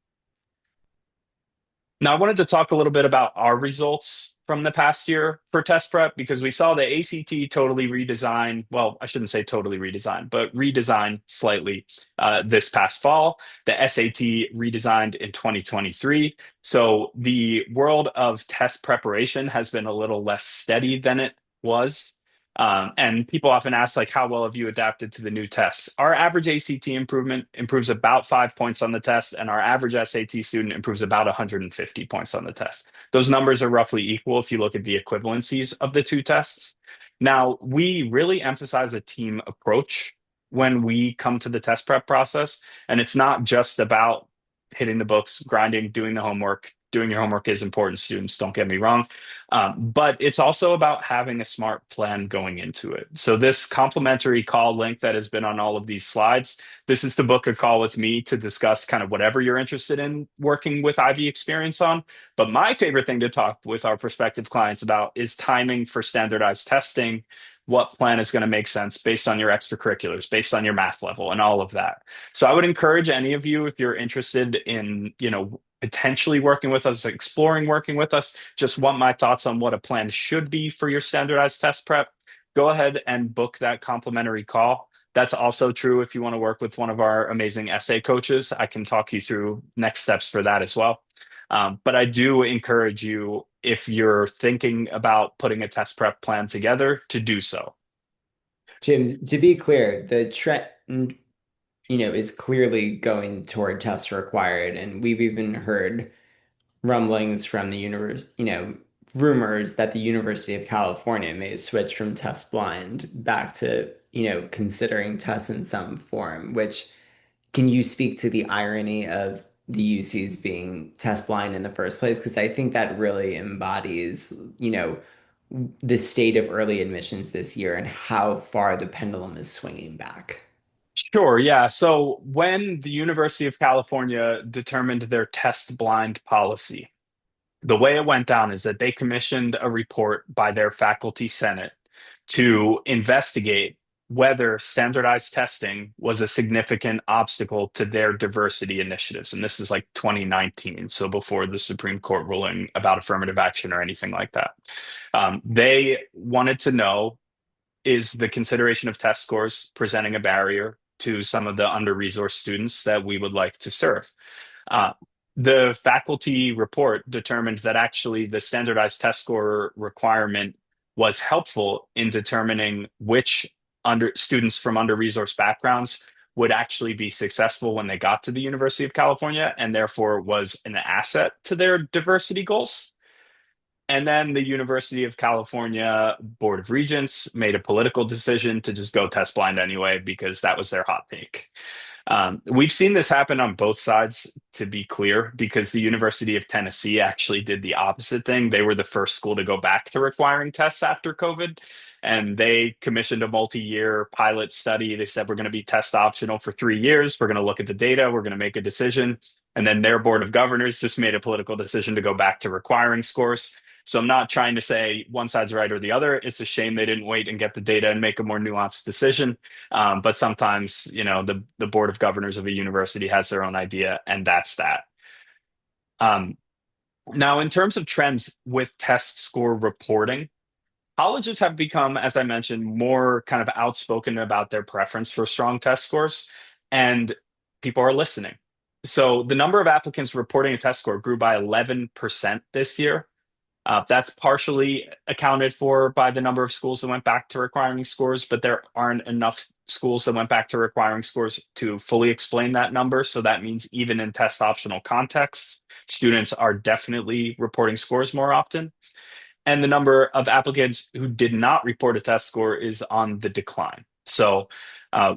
Now, I wanted to talk a little bit about our results from the past year for test prep because we saw the ACT totally redesign. Well, I shouldn't say totally redesign, but redesign slightly this past fall. The SAT redesigned in 2023. So the world of test preparation has been a little less steady than it was. And people often ask, like, how well have you adapted to the new tests? Our average ACT improvement improves about 5 points on the test, and our average SAT student improves about 150 points on the test. Those numbers are roughly equal if you look at the equivalencies of the two tests. Now, we really emphasize a team approach when we come to the test prep process, and it's not just about hitting the books, grinding, doing the homework. Doing your homework is important, students, don't get me wrong. But it's also about having a smart plan going into it. So this complimentary call link that has been on all of these slides, this is to book a call with me to discuss kind of whatever you're interested in working with Ivy experience on. But my favorite thing to talk with our prospective clients about is timing for standardized testing. What plan is going to make sense based on your extracurriculars, based on your math level, and all of that. So I would encourage any of you, if you're interested in, potentially working with us, exploring working with us, just want my thoughts on what a plan should be for your standardized test prep, go ahead and book that complimentary call. That's also true if you want to work with one of our amazing essay coaches. I can talk you through next steps for that as well. But I do encourage you, if you're thinking about putting a test prep plan together, to do so. Jim, to be clear, the trend, is clearly going toward tests required, and we've even heard rumblings from the universe, rumors that the University of California may switch from test blind back to, considering tests in some form, which can you speak to the irony of the UCs being test blind in the first place? Because I think that really embodies, the state of early admissions this year and how far the pendulum is swinging back. Sure, yeah. So when the University of California determined their test blind policy, the way it went down is that they commissioned a report by their faculty senate to investigate whether standardized testing was a significant obstacle to their diversity initiatives. And this is like 2019, so before the Supreme Court ruling about affirmative action or anything like that. They wanted to know, is the consideration of test scores presenting a barrier to some of the under-resourced students that we would like to serve? Uh, the faculty report determined that actually the standardized test score requirement was helpful in determining which under students from under-resourced backgrounds would actually be successful when they got to the University of California, and therefore was an asset to their diversity goals. And then the University of California Board of Regents made a political decision to just go test blind anyway because that was their hot take. We've seen this happen on both sides, to be clear, because the University of Tennessee actually did the opposite thing. They were the first school to go back to requiring tests after COVID, and they commissioned a multi-year pilot study. They said, we're going to be test optional for 3 years. We're going to look at the data. We're going to make a decision. And then their board of governors just made a political decision to go back to requiring scores. So I'm not trying to say one side's right or the other. It's a shame they didn't wait and get the data and make a more nuanced decision. But sometimes, the board of governors of a university has their own idea, and that's that. Um, Now, in terms of trends with test score reporting, Colleges have become, as I mentioned, more kind of outspoken about their preference for strong test scores, and people are listening. So the number of applicants reporting a test score grew by 11% this year. That's partially accounted for by the number of schools that went back to requiring scores, but there aren't enough schools that went back to requiring scores to fully explain that number. So that means even in test optional contexts, students are definitely reporting scores more often. And the number of applicants who did not report a test score is on the decline. So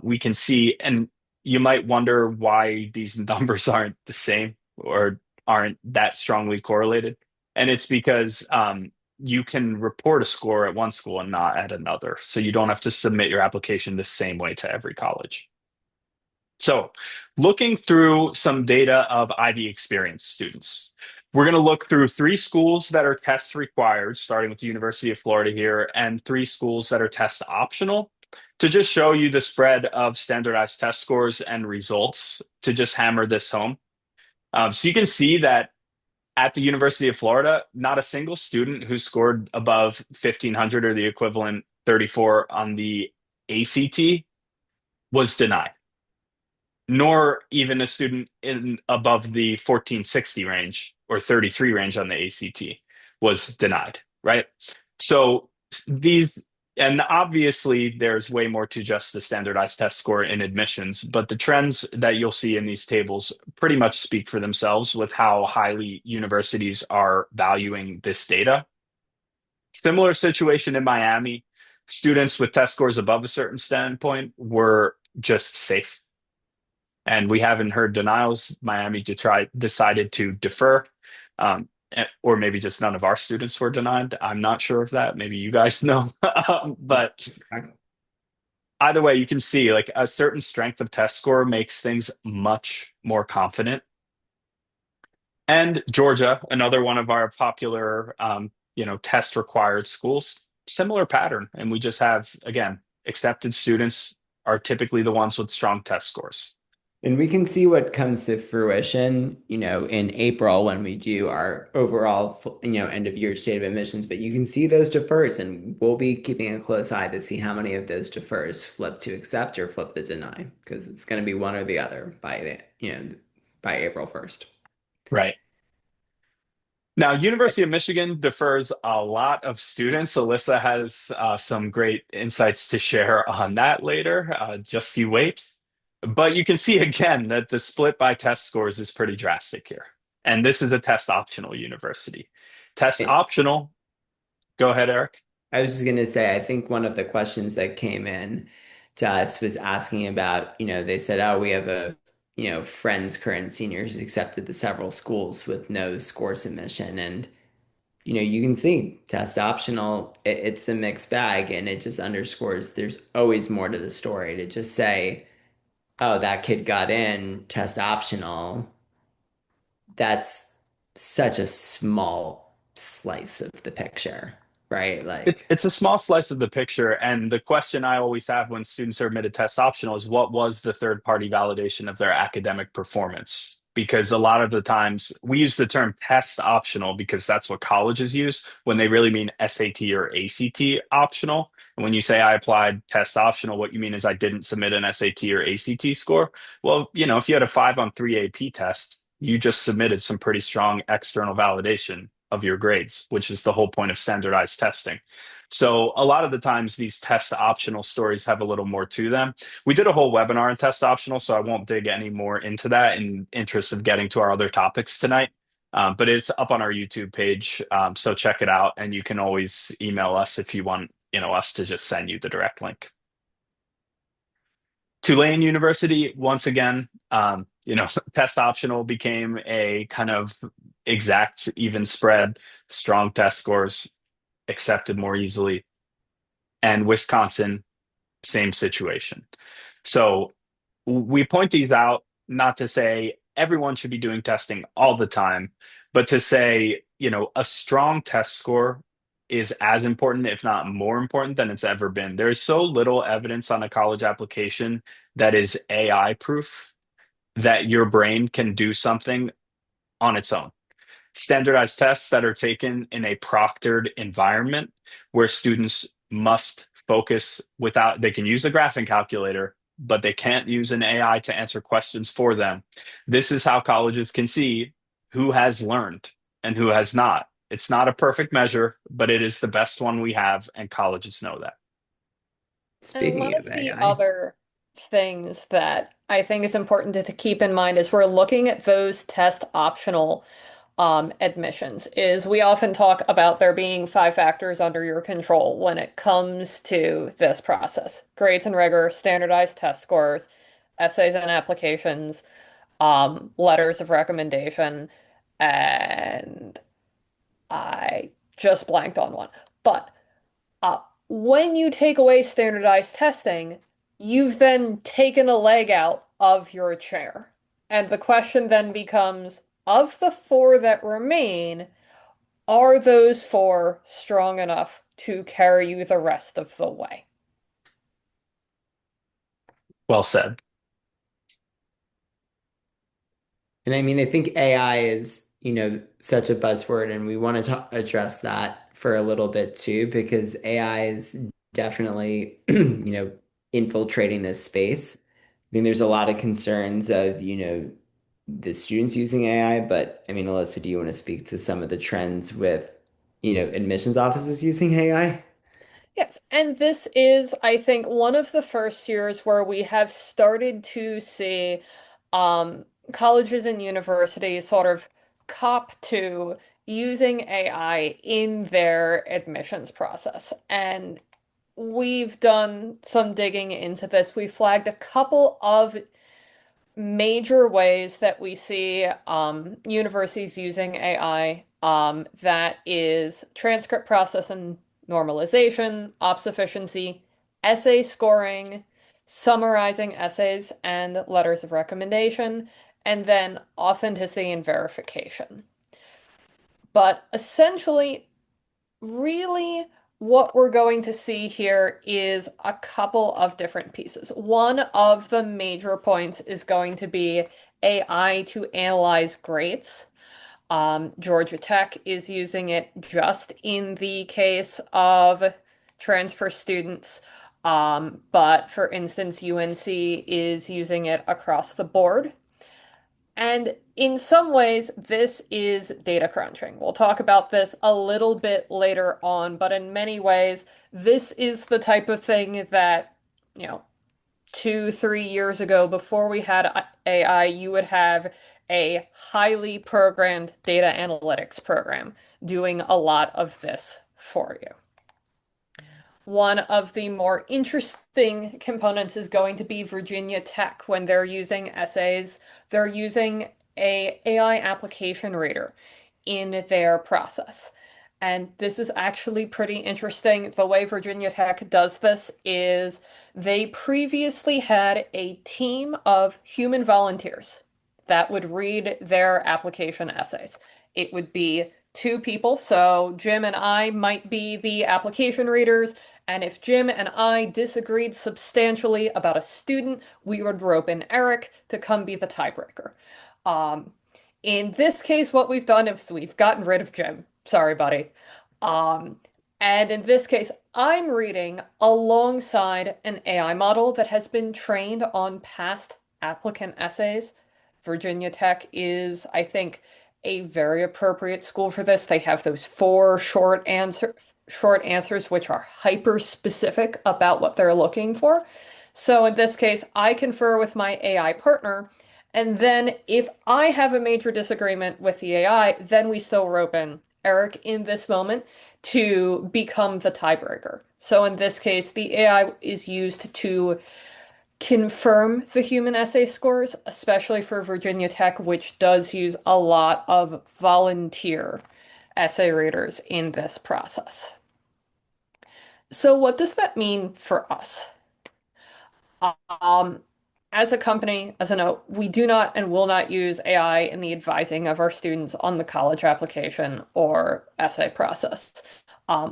we can see, and you might wonder why these numbers aren't the same or aren't that strongly correlated. And it's because you can report a score at one school and not at another. So you don't have to submit your application the same way to every college. So, looking through some data of Ivy experience students, we're going to look through three schools that are test required, starting with the University of Florida here, and three schools that are test optional to just show you the spread of standardized test scores and results to just hammer this home. So, you can see that at the University of Florida, not a single student who scored above 1500 or the equivalent 34 on the ACT was denied, nor even a student in above the 1460 range or 33 range on the ACT was denied, right? So these, and obviously there's way more to just the standardized test score in admissions, but the trends that you'll see in these tables pretty much speak for themselves with how highly universities are valuing this data. Similar situation in Miami. Students with test scores above a certain standpoint were just safe, and we haven't heard denials. Miami decided to defer, or maybe just none of our students were denied. I'm not sure of that. Maybe you guys know. But either way, you can see like a certain strength of test score makes things much more confident. And Georgia, another one of our popular, test required schools, similar pattern. And we just have, again, accepted students are typically the ones with strong test scores. And we can see what comes to fruition, in April when we do our overall, end of year state of admissions. But you can see those defers, and we'll be keeping a close eye to see how many of those defers flip to accept or flip to deny, because it's going to be one or the other by April 1st. Right. Now, University of Michigan defers a lot of students. Alyssa has some great insights to share on that later. Just you wait. But you can see again that the split by test scores is pretty drastic here. And this is a test optional university. Test optional, go ahead, Eric. I was just going to say, I think one of the questions that came in to us was asking about, they said, oh, we have friends, current seniors accepted to several schools with no score submission. And, you can see test optional, it's a mixed bag. And it just underscores there's always more to the story to just say, oh, that kid got in, test optional. That's such a small slice of the picture, right? Like, It's a small slice of the picture, and the question I always have when students are admitted test optional is what was the third party validation of their academic performance? Because a lot of the times we use the term test optional because that's what colleges use when they really mean SAT or ACT optional. And when you say I applied test optional, what you mean is I didn't submit an SAT or ACT score. Well, if you had a 5 on 3 AP tests, you just submitted some pretty strong external validation of your grades, which is the whole point of standardized testing. So a lot of the times these test optional stories have a little more to them. We did a whole webinar on test optional, so I won't dig any more into that in interest of getting to our other topics tonight. But it's up on our YouTube page, so check it out, and you can always email us if you want, us to just send you the direct link. Tulane University, once again, test optional became a kind of exact even spread, strong test scores accepted more easily. And Wisconsin, same situation. So we point these out not to say everyone should be doing testing all the time, but to say, a strong test score is as important, if not more important, than it's ever been. There's so little evidence on a college application that is AI proof that your brain can do something on its own. Standardized tests that are taken in a proctored environment where students must focus without, they can use a graphing calculator, but they can't use an AI to answer questions for them. This is how colleges can see who has learned and who has not. It's not a perfect measure, but it is the best one we have, and colleges know that. And one Speaking of of the AI, other things that I think is important to keep in mind is we're looking at those test optional admissions is we often talk about there being five factors under your control when it comes to this process. Grades and rigor, standardized test scores, essays and applications, letters of recommendation, and I just blanked on one. But when you take away standardized testing, you've then taken a leg out of your chair. And the question then becomes, of the four that remain, are those four strong enough to carry you the rest of the way? Well said. and I mean, I think AI is, such a buzzword, and we want to address that for a little bit too, because AI is definitely, infiltrating this space. I mean, there's a lot of concerns of, the students using AI, but I mean, Alyssa, do you want to speak to some of the trends with, admissions offices using AI? Yes, and this is, I think, one of the first years where we have started to see um, colleges and universities sort of cop to using AI in their admissions process. And we've done some digging into this. We flagged a couple of major ways that we see universities using AI. That is transcript process and normalization, ops efficiency, essay scoring, summarizing essays and letters of recommendation, and then authenticity and verification. But essentially, really, what we're going to see here is a couple of different pieces. One of the major points is going to be AI to analyze grades. Georgia Tech is using it just in the case of transfer students. But for instance, UNC is using it across the board. And in some ways, this is data crunching. We'll talk about this a little bit later on, but in many ways, this is the type of thing that, you know, 2, 3 years ago, before we had AI, you would have a highly programmed data analytics program doing a lot of this for you. One of the more interesting components is going to be Virginia Tech when they're using essays. They're using a AI application reader in their process. And this is actually pretty interesting. The way Virginia Tech does this is they previously had a team of human volunteers that would read their application essays. It would be two people, so Jim and I might be the application readers, and if Jim and I disagreed substantially about a student, we would rope in Eric to come be the tiebreaker. Um, in this case, what we've done is we've gotten rid of Jim. Sorry, buddy. Um, and in this case, I'm reading alongside an AI model that has been trained on past applicant essays. Virginia Tech is, I think, a very appropriate school for this. They have those four short answers which are hyper specific about what they're looking for. So in this case, I confer with my AI partner, and then if I have a major disagreement with the AI, then we still rope in Eric in this moment to become the tiebreaker. So in this case, the AI is used to confirm the human essay scores, especially for Virginia Tech, which does use a lot of volunteer essay readers in this process. So, what does that mean for us? Um, as a company, as a note, we do not and will not use AI in the advising of our students on the college application or essay process.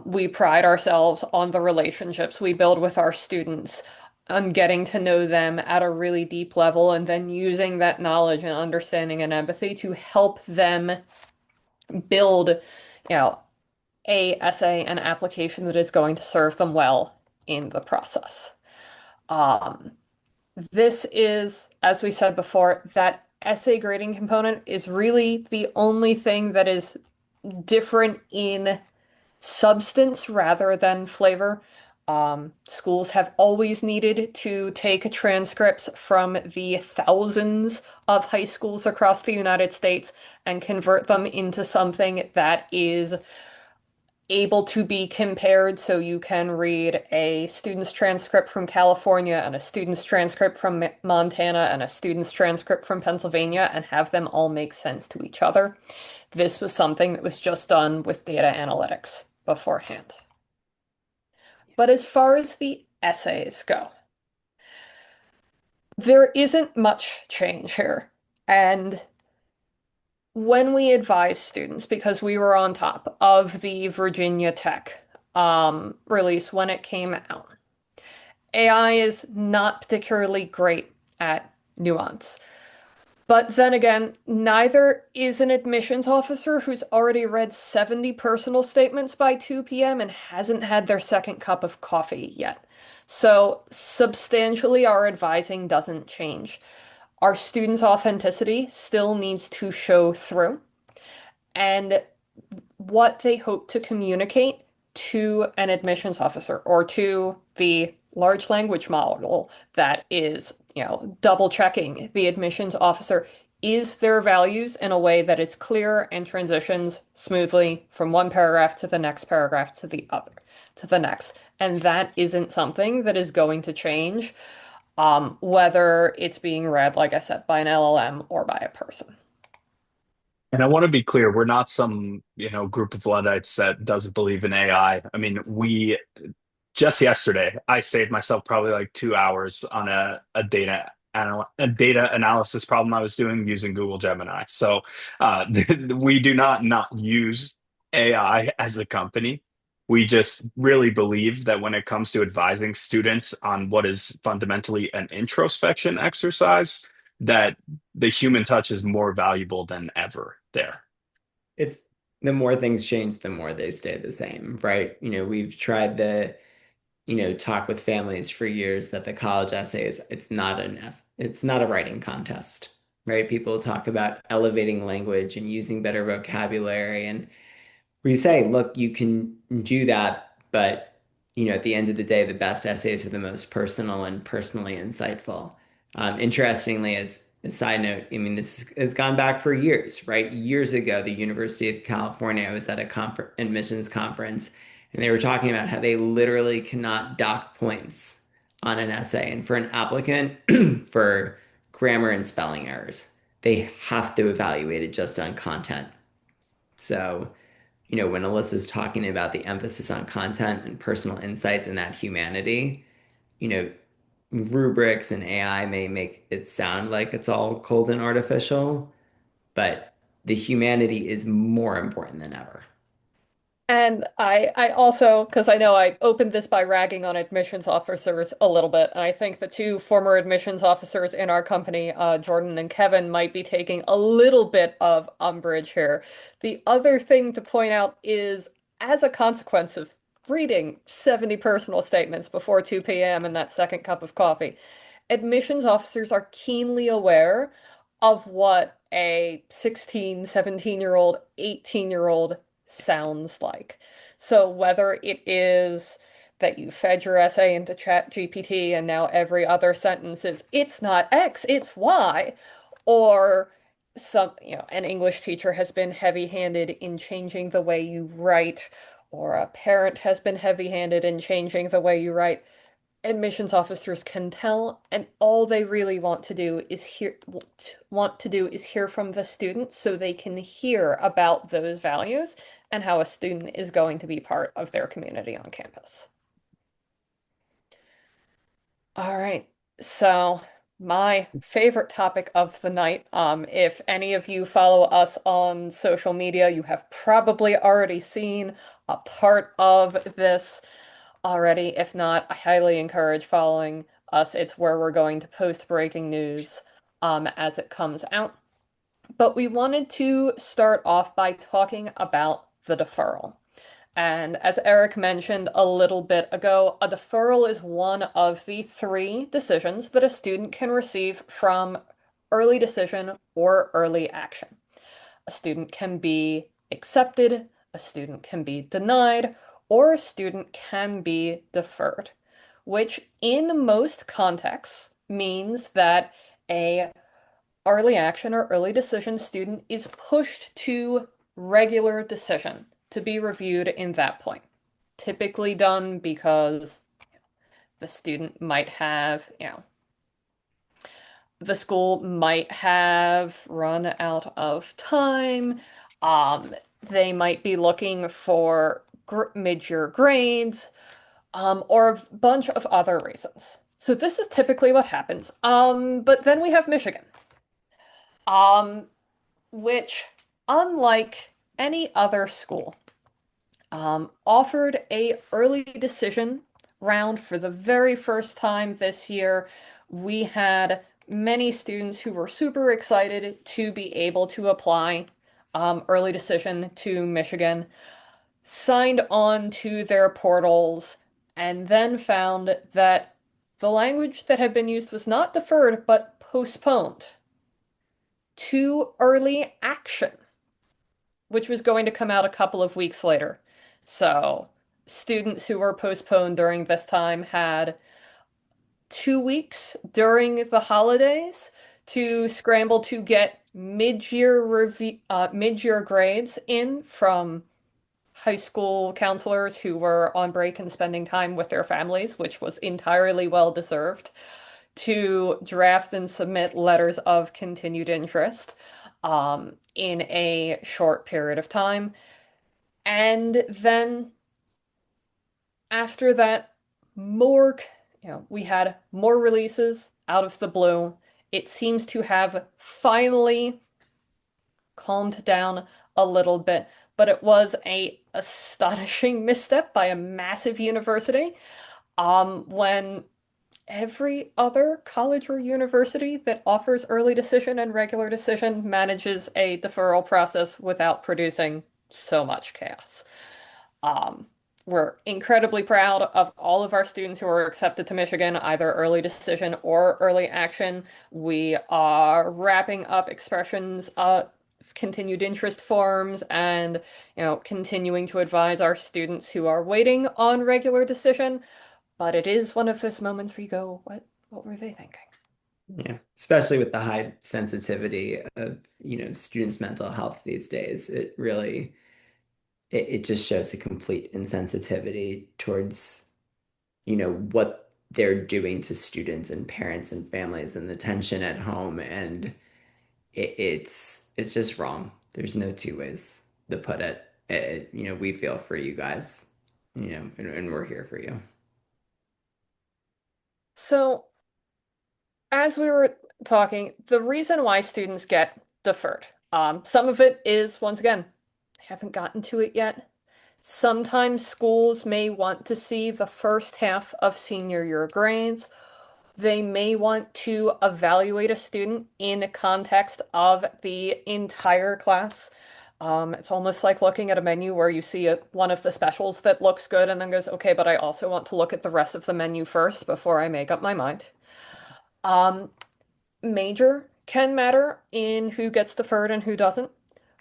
We pride ourselves on the relationships we build with our students, on getting to know them at a really deep level, and then using that knowledge and understanding and empathy to help them build, a essay and application that is going to serve them well in the process. Um, this is, as we said before, that essay grading component is really the only thing that is different in substance rather than flavor. Schools have always needed to take transcripts from the thousands of high schools across the United States and convert them into something that is able to be compared. So you can read a student's transcript from California and a student's transcript from Montana and a student's transcript from Pennsylvania and have them all make sense to each other. This was something that was just done with data analytics beforehand. But as far as the essays go, there isn't much change here. And when we advise students, because we were on top of the Virginia Tech release when it came out, AI is not particularly great at nuance. But then again, neither is an admissions officer who's already read 70 personal statements by 2 p.m. and hasn't had their second cup of coffee yet. So, substantially, our advising doesn't change. Our students' authenticity still needs to show through, and what they hope to communicate to an admissions officer or to the large language model that is, double checking the admissions officer is their values in a way that is clear and transitions smoothly from one paragraph to the next paragraph to the other to the next. And that isn't something that is going to change, whether it's being read, like I said, by an LLM or by a person. And I want to be clear, we're not some, group of Luddites that doesn't believe in AI. I mean, we just yesterday, I saved myself probably like 2 hours on a data analysis problem I was doing using Google Gemini. So we do not use AI as a company. We just really believe that when it comes to advising students on what is fundamentally an introspection exercise, that the human touch is more valuable than ever there. It's the more things change, the more they stay the same, right? We've tried talk with families for years that the college essay is it's not a writing contest, right? People talk about elevating language and using better vocabulary, and we say, look, you can do that, but at the end of the day, the best essays are the most personal and personally insightful. Interestingly, as a side note, I mean, this has gone back for years, right? Years ago, the University of California was at a admissions conference, and they were talking about how they literally cannot dock points on an essay. And for an applicant, for grammar and spelling errors, they have to evaluate it just on content. So, when Alyssa's talking about the emphasis on content and personal insights and that humanity, you know, rubrics and AI may make it sound like it's all cold and artificial, but the humanity is more important than ever. And I also, because I know I opened this by ragging on admissions officers a little bit, and I think the two former admissions officers in our company, Jordan and Kevin, might be taking a little bit of umbrage here. The other thing to point out is, as a consequence of reading 70 personal statements before 2 p.m. and that second cup of coffee, admissions officers are keenly aware of what a 16, 17-year-old, 18-year-old sounds like. So whether it is that you fed your essay into Chat GPT and now every other sentence is it's not X, it's Y, or an English teacher has been heavy-handed in changing the way you write, or a parent has been heavy-handed in changing the way you write, admissions officers can tell, and all they really want to do is hear from the student so they can hear about those values and how a student is going to be part of their community on campus. All right. So, my favorite topic of the night, if any of you follow us on social media, you have probably already seen a part of this already. If not, I highly encourage following us. It's where we're going to post breaking news as it comes out. But we wanted to start off by talking about the deferral. And as Eric mentioned a little bit ago, a deferral is one of the three decisions that a student can receive from early decision or early action. A student can be accepted, a student can be denied, or a student can be deferred, which in most contexts means that a early action or early decision student is pushed to regular decision to be reviewed in that point. Typically done because the student might have, the school might have run out of time. Um, they might be looking for mid-year grades, or a bunch of other reasons. So this is typically what happens. But then we have Michigan, um, which, unlike any other school, offered a early decision round for the very first time this year. We had many students who were super excited to be able to apply early decision to Michigan, signed on to their portals, and then found that the language that had been used was not deferred, but postponed to early action, which was going to come out a couple of weeks later. So, students who were postponed during this time had 2 weeks during the holidays to scramble to get mid-year grades in from high school counselors who were on break and spending time with their families, which was entirely well deserved, to draft and submit letters of continued interest in a short period of time. And then after that, more, we had more releases out of the blue. It seems to have finally calmed down a little bit, but it was a astonishing misstep by a massive university. When every other college or university that offers early decision and regular decision manages a deferral process without producing so much chaos. Um, we're incredibly proud of all of our students who are accepted to Michigan, either early decision or early action. We are wrapping up expressions, continued interest forms, and continuing to advise our students who are waiting on regular decision. But it is one of those moments where you go, what were they thinking? Yeah, especially with the high sensitivity of, students' mental health these days. It really it just shows a complete insensitivity towards, what they're doing to students and parents and families and the tension at home. And it's just wrong. There's no two ways to put it. We feel for you guys, and we're here for you. So, as we were talking, the reason why students get deferred, some of it is, once again, I haven't gotten to it yet. Sometimes schools may want to see the first half of senior year grades. They may want to evaluate a student in the context of the entire class. It's almost like looking at a menu where you see one of the specials that looks good and then goes, okay, but I also want to look at the rest of the menu first before I make up my mind. Um, Major can matter in who gets deferred and who doesn't.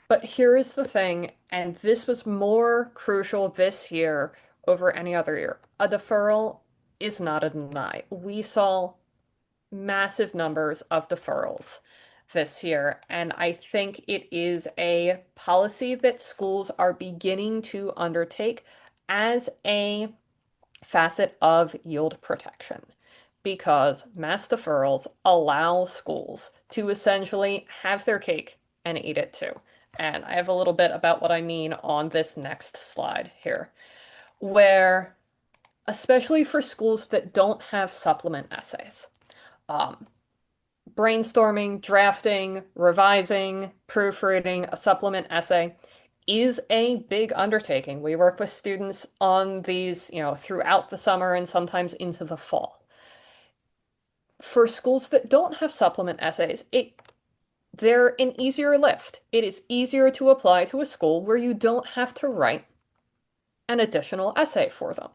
But here is the thing, and this was more crucial this year over any other year. A deferral is not a deny. We saw massive numbers of deferrals this year, and I think it is a policy that schools are beginning to undertake as a facet of yield protection because mass deferrals allow schools to essentially have their cake and eat it too. And I have a little bit about what I mean on this next slide here, where, especially for schools that don't have supplement essays, um, brainstorming, drafting, revising, proofreading a supplement essay is a big undertaking. We work with students on these, throughout the summer and sometimes into the fall. For schools that don't have supplement essays, it they're an easier lift. It is easier to apply to a school where you don't have to write an additional essay for them.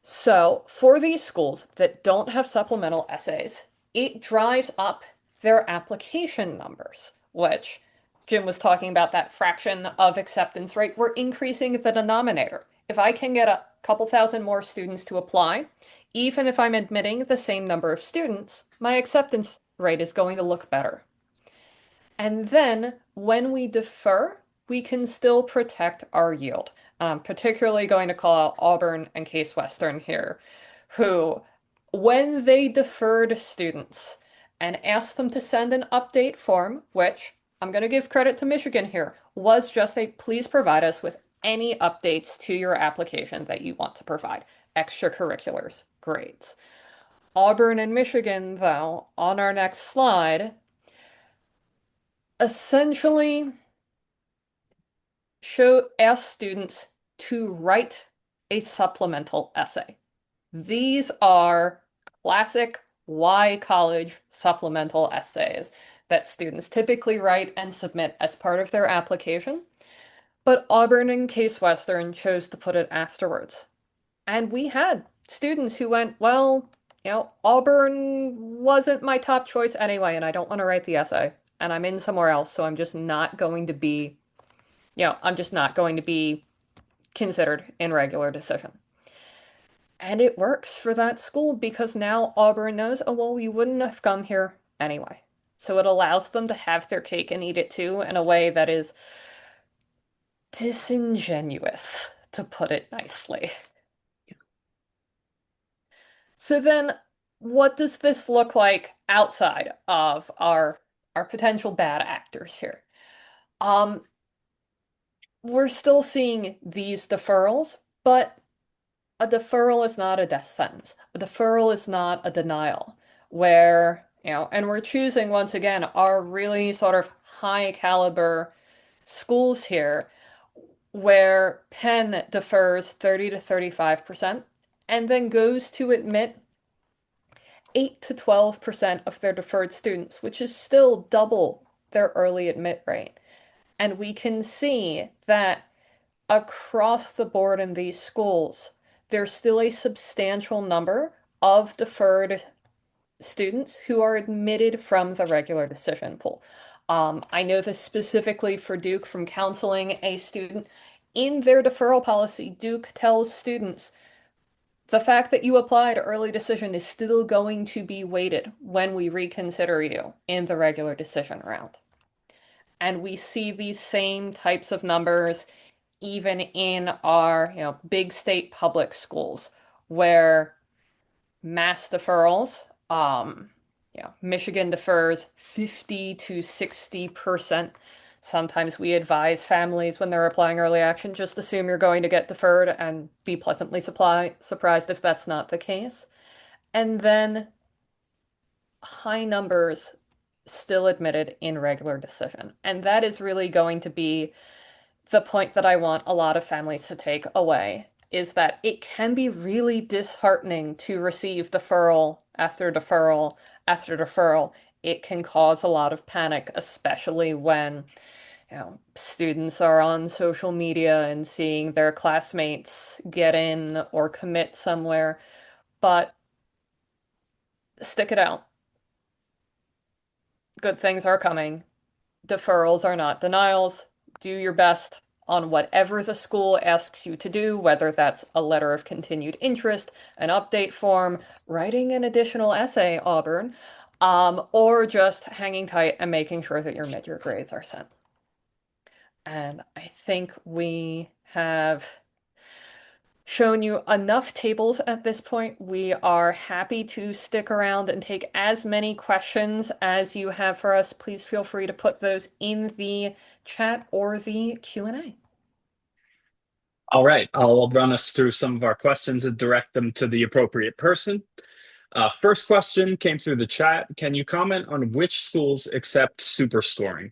So, for these schools that don't have supplemental essays, it drives up their application numbers, which Jim was talking about that fraction of acceptance rate. We're increasing the denominator. If I can get a couple thousand more students to apply, even if I'm admitting the same number of students, my acceptance rate is going to look better. And then when we defer, we can still protect our yield. I'm particularly going to call out Auburn and Case Western here, who, when they deferred students and asked them to send an update form, which I'm going to give credit to Michigan here, was just a please provide us with any updates to your application that you want to provide, extracurriculars, grades. Auburn and Michigan, though, on our next slide, essentially ask students to write a supplemental essay. These are classic Y college supplemental essays that students typically write and submit as part of their application, but Auburn and Case Western chose to put it afterwards. And we had students who went, well, Auburn wasn't my top choice anyway, and I don't want to write the essay, and I'm in somewhere else, so I'm just not going to be, I'm just not going to be considered in regular decision. And it works for that school because now Auburn knows, oh, well, you wouldn't have come here anyway. So it allows them to have their cake and eat it too in a way that is disingenuous, to put it nicely. So then, what does this look like outside of our potential bad actors here? Um, we're still seeing these deferrals, but a deferral is not a death sentence. A deferral is not a denial, where, and we're choosing once again our really sort of high caliber schools here, where Penn defers 30 to 35% and then goes to admit 8 to 12% of their deferred students, which is still double their early admit rate. And we can see that across the board in these schools, there's still a substantial number of deferred students who are admitted from the regular decision pool. I know this specifically for Duke from counseling a student. In their deferral policy, Duke tells students the fact that you applied early decision is still going to be weighted when we reconsider you in the regular decision round. And we see these same types of numbers even in our, big state public schools where mass deferrals, Michigan defers 50 to 60%. Sometimes we advise families when they're applying early action, just assume you're going to get deferred and be pleasantly surprised if that's not the case. And then high numbers still admitted in regular decision. And that is really going to be the point that I want a lot of families to take away is that it can be really disheartening to receive deferral after deferral after deferral. It can cause a lot of panic, especially when, students are on social media and seeing their classmates get in or commit somewhere. But stick it out. Good things are coming. Deferrals are not denials. Do your best on whatever the school asks you to do, whether that's a letter of continued interest, an update form, writing an additional essay, Auburn, or just hanging tight and making sure that your mid-year grades are sent. And I think we have shown you enough tables at this point. We are happy to stick around and take as many questions as you have for us. Please feel free to put those in the chat or the Q&A. All right, I'll run us through some of our questions and direct them to the appropriate person. First question came through the chat. Can you comment on which schools accept superscoring?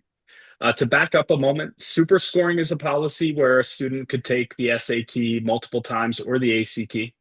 To back up a moment, superscoring is a policy where a student could take the SAT multiple times or the ACT.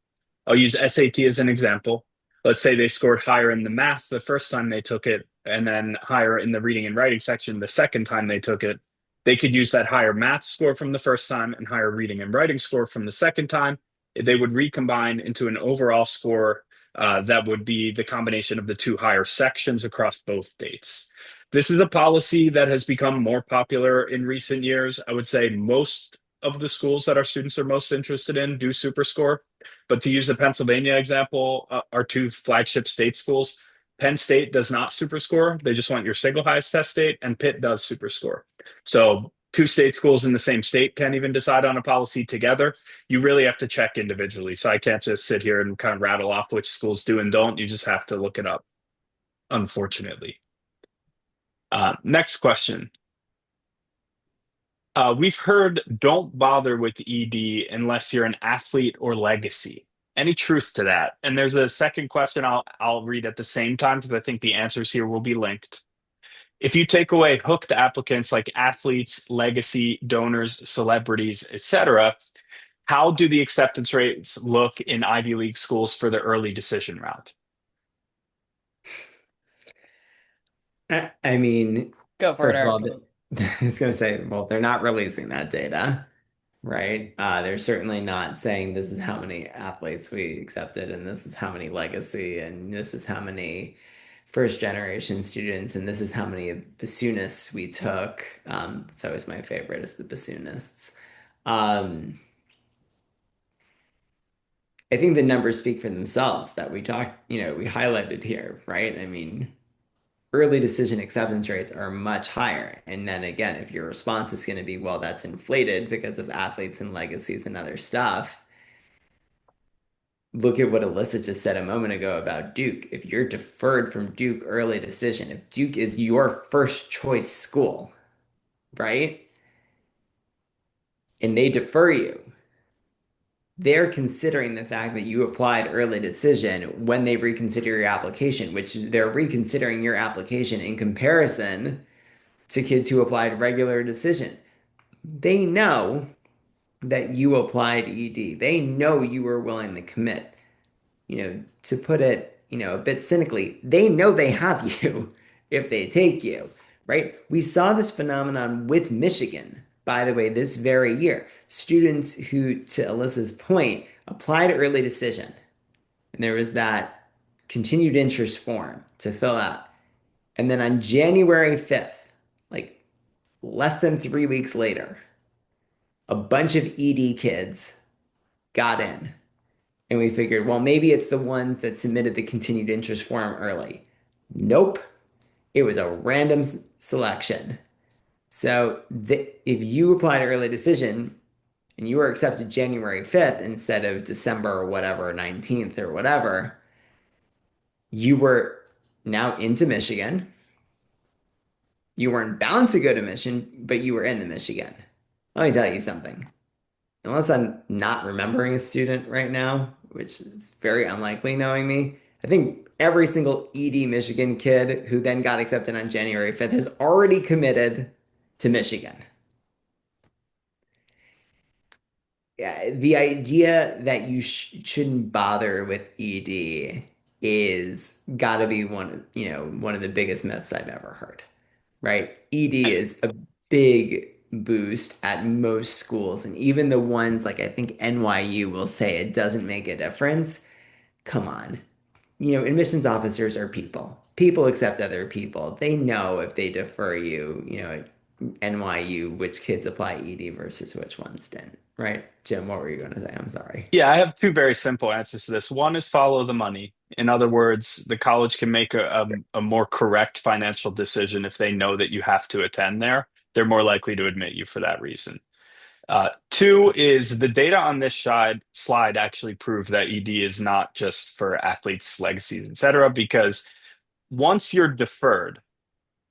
I'll use SAT as an example. Let's say they scored higher in the math the first time they took it, and then higher in the reading and writing section the second time they took it, they could use that higher math score from the first time and higher reading and writing score from the second time. They would recombine into an overall score that would be the combination of the two higher sections across both dates. This is a policy that has become more popular in recent years. I would say most of the schools that our students are most interested in do superscore. But to use the Pennsylvania example, our two flagship state schools, Penn State does not superscore. They just want your single highest test state, and Pitt does superscore. So two state schools in the same state can't even decide on a policy together. You really have to check individually. So I can't just sit here and kind of rattle off which schools do and don't. You just have to look it up, unfortunately. Next question. We've heard don't bother with ED unless you're an athlete or legacy. Any truth to that? And there's a second question I'll read at the same time because I think the answers here will be linked. If you take away hooked applicants like athletes, legacy, donors, celebrities, etc., how do the acceptance rates look in Ivy League schools for the early decision round? I mean, Go for it, first of all, Eric. I was going to say, well, they're not releasing that data, right? They're certainly not saying this is how many athletes we accepted, and this is how many legacy, and this is how many first generation students, and this is how many bassoonists we took. It's always my favorite is the bassoonists. Um, I think the numbers speak for themselves that we talked, we highlighted here, right? I mean, early decision acceptance rates are much higher. And then again, if your response is going to be, well, that's inflated because of athletes and legacies and other stuff, look at what Alyssa just said a moment ago about Duke. If you're deferred from Duke early decision, if Duke is your first choice school, right? And they defer you, they're considering the fact that you applied early decision when they reconsider your application, which they're reconsidering your application in comparison to kids who applied regular decision. They know that you applied ED. They know you were willing to commit. To put it, a bit cynically, they know they have you if they take you, right? We saw this phenomenon with Michigan, by the way, this very year. Students who, to Alyssa's point, applied early decision, and there was that continued interest form to fill out. And then on January 5th, like less than 3 weeks later, a bunch of ED kids got in. And we figured, well, maybe it's the ones that submitted the continued interest form early. Nope. It was a random selection. So if you applied early decision and you were accepted January 5th instead of December or whatever, 19th or whatever, you were now into Michigan. You weren't bound to go to Michigan, but you were in the Michigan. Let me tell you something. Unless I'm not remembering a student right now, which is very unlikely knowing me, I think every single ED Michigan kid who then got accepted on January 5th has already committed to Michigan. Yeah, the idea that you shouldn't bother with ED is got to be one of the biggest myths I've ever heard, right? ED is a big boost at most schools, and even the ones like I think NYU will say it doesn't make a difference. Come on. Admissions officers are people. People accept other people. They know if they defer you, at NYU, which kids apply ED versus which ones didn't, right? Jim, what were you going to say? I'm sorry. Yeah, I have two very simple answers to this. One is follow the money. In other words, the college can make a more correct financial decision if they know that you have to attend there. They're more likely to admit you for that reason. Two is the data on this slide actually prove that ED is not just for athletes, legacies, etc. Because once you're deferred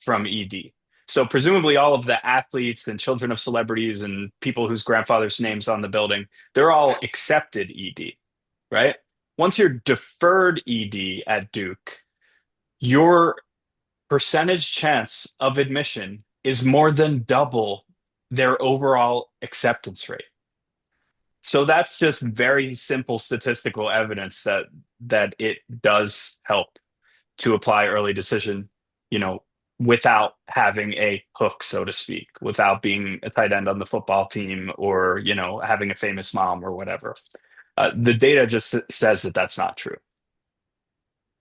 from ED, so presumably all of the athletes and children of celebrities and people whose grandfather's names on the building, they're all accepted ED, right? Once you're deferred ED at Duke, your percentage chance of admission is more than double their overall acceptance rate. So that's just very simple statistical evidence that it does help to apply early decision you know, without having a hook, so to speak, without being a tight end on the football team or, having a famous mom or whatever. The data just says that that's not true.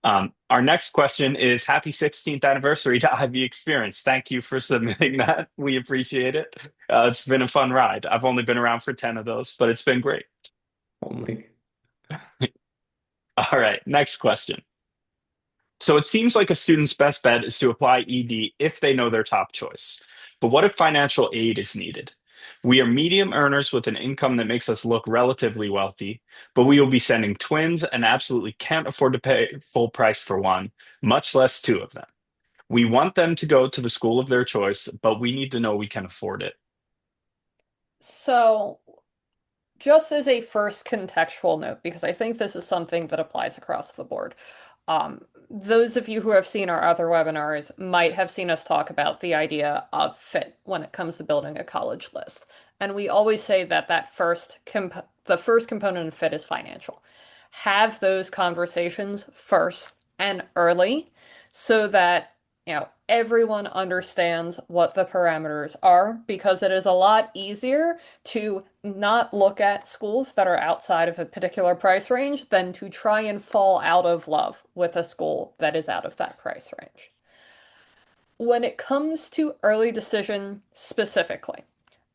Our next question is happy 16th anniversary to Ivy Experience. Thank you for submitting that. We appreciate it. It's been a fun ride. I've only been around for 10 of those, but it's been great. Oh my. All right, next question. So it seems like a student's best bet is to apply ED if they know their top choice. But what if financial aid is needed? We are medium earners with an income that makes us look relatively wealthy, but we will be sending twins and absolutely can't afford to pay full price for one, much less two of them. We want them to go to the school of their choice, but we need to know we can afford it. So, just as a first contextual note, because I think this is something that applies across the board. Those of you who have seen our other webinars might have seen us talk about the idea of fit when it comes to building a college list. And we always say that the first component of fit is financial. Have those conversations first and early so that, everyone understands what the parameters are, because it is a lot easier to not look at schools that are outside of a particular price range than to try and fall out of love with a school that is out of that price range. When it comes to early decision specifically,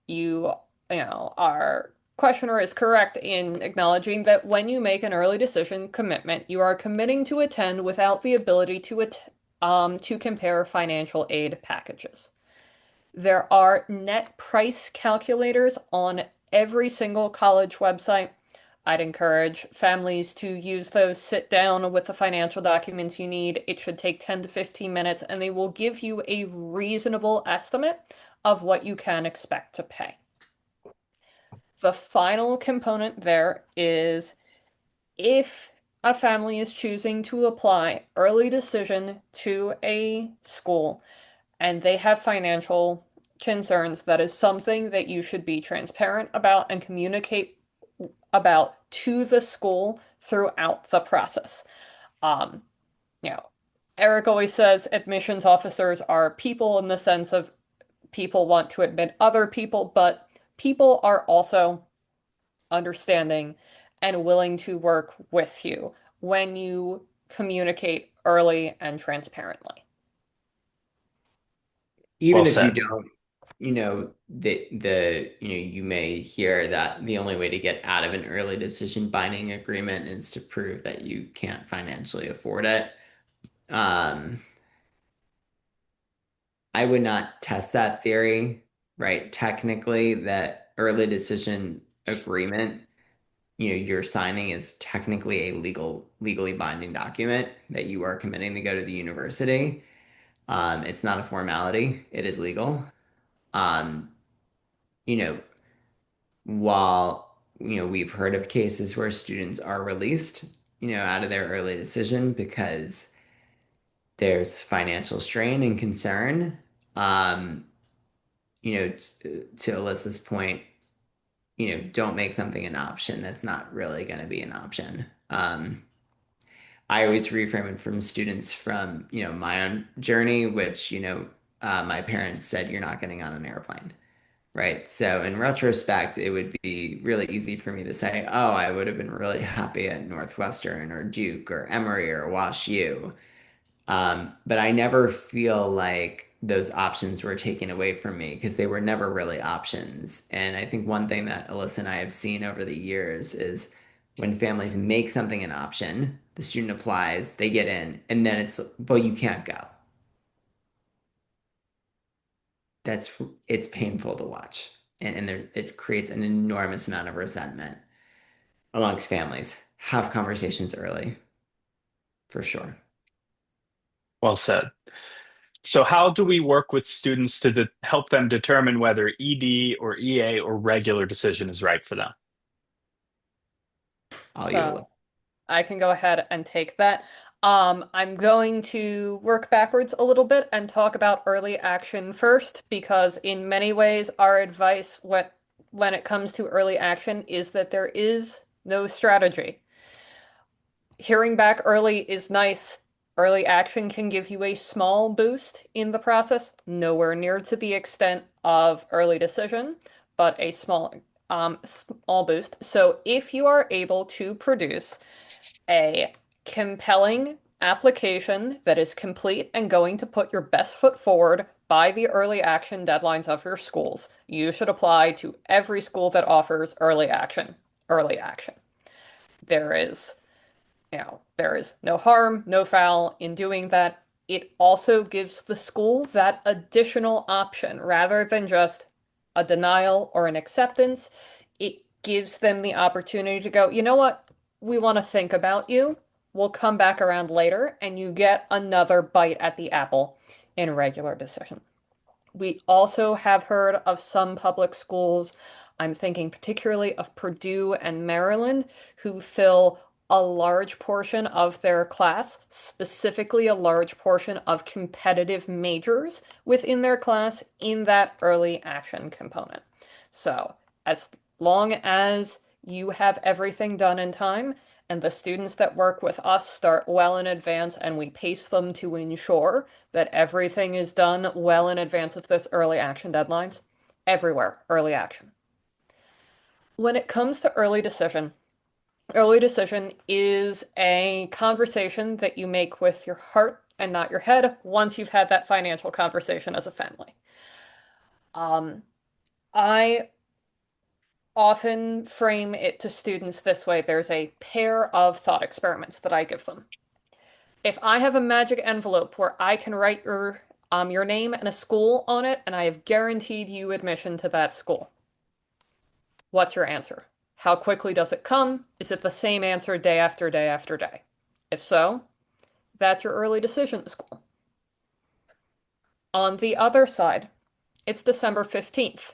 you, our questioner is correct in acknowledging that when you make an early decision commitment, you are committing to attend without the ability to compare financial aid packages. There are net price calculators on every single college website. I'd encourage families to use those, sit down with the financial documents you need. It should take 10 to 15 minutes, and they will give you a reasonable estimate of what you can expect to pay. The final component there is if a family is choosing to apply early decision to a school and they have financial concerns, that is something that you should be transparent about and communicate about to the school throughout the process. Um, you know, Eric always says admissions officers are people in the sense of people want to admit other people, but people are also understanding and willing to work with you when you communicate early and transparently. Well Even if you said. don't, you may hear that the only way to get out of an early decision binding agreement is to prove that you can't financially afford it. Um, I would not test that theory, right? Technically, that early decision agreement, you're signing is technically a legally binding document that you are committing to go to the university. It's not a formality, it is legal. Um, you know, while, we've heard of cases where students are released, out of their early decision because there's financial strain and concern. Um, to Alyssa's point, don't make something an option that's not really going to be an option. I always reframe it from students from, my own journey, which, my parents said, you're not getting on an airplane. Right. So in retrospect, it would be really easy for me to say, oh, I would have been really happy at Northwestern or Duke or Emory or Wash U. But I never feel like those options were taken away from me because they were never really options. And I think one thing that Alyssa and I have seen over the years is when families make something an option, the student applies, they get in, and then it's, well, you can't go. That's it's painful to watch. And it creates an enormous amount of resentment amongst families. Have conversations early, for sure. Well said. So, how do we work with students to help them determine whether ED or EA or regular decision is right for them? I'll yield. So I can go ahead and take that. I'm going to work backwards a little bit and talk about early action first, because in many ways, our advice when it comes to early action is that there is no strategy. Hearing back early is nice. Early action can give you a small boost in the process, nowhere near to the extent of early decision, but a small boost. So if you are able to produce a compelling application that is complete and going to put your best foot forward by the early action deadlines of your schools, you should apply to every school that offers early action. Early action. There is there is no harm, no foul in doing that. It also gives the school that additional option rather than just a denial or an acceptance. It gives them the opportunity to go, you know what? We want to think about you. We'll come back around later, and you get another bite at the apple in regular decision. We also have heard of some public schools, I'm thinking particularly of Purdue and Maryland, who fill a large portion of their class, specifically a large portion of competitive majors within their class in that early action component. So, as long as you have everything done in time, and the students that work with us start well in advance and we pace them to ensure that everything is done well in advance of this early action deadlines. Everywhere, early action. When it comes to early decision is a conversation that you make with your heart and not your head once you've had that financial conversation as a family. Um, I often frame it to students this way. There's a pair of thought experiments that I give them. If I have a magic envelope where I can write your name and a school on it, and I have guaranteed you admission to that school, what's your answer? How quickly does it come? Is it the same answer day after day after day? If so, that's your early decision school. On the other side, it's December 15th.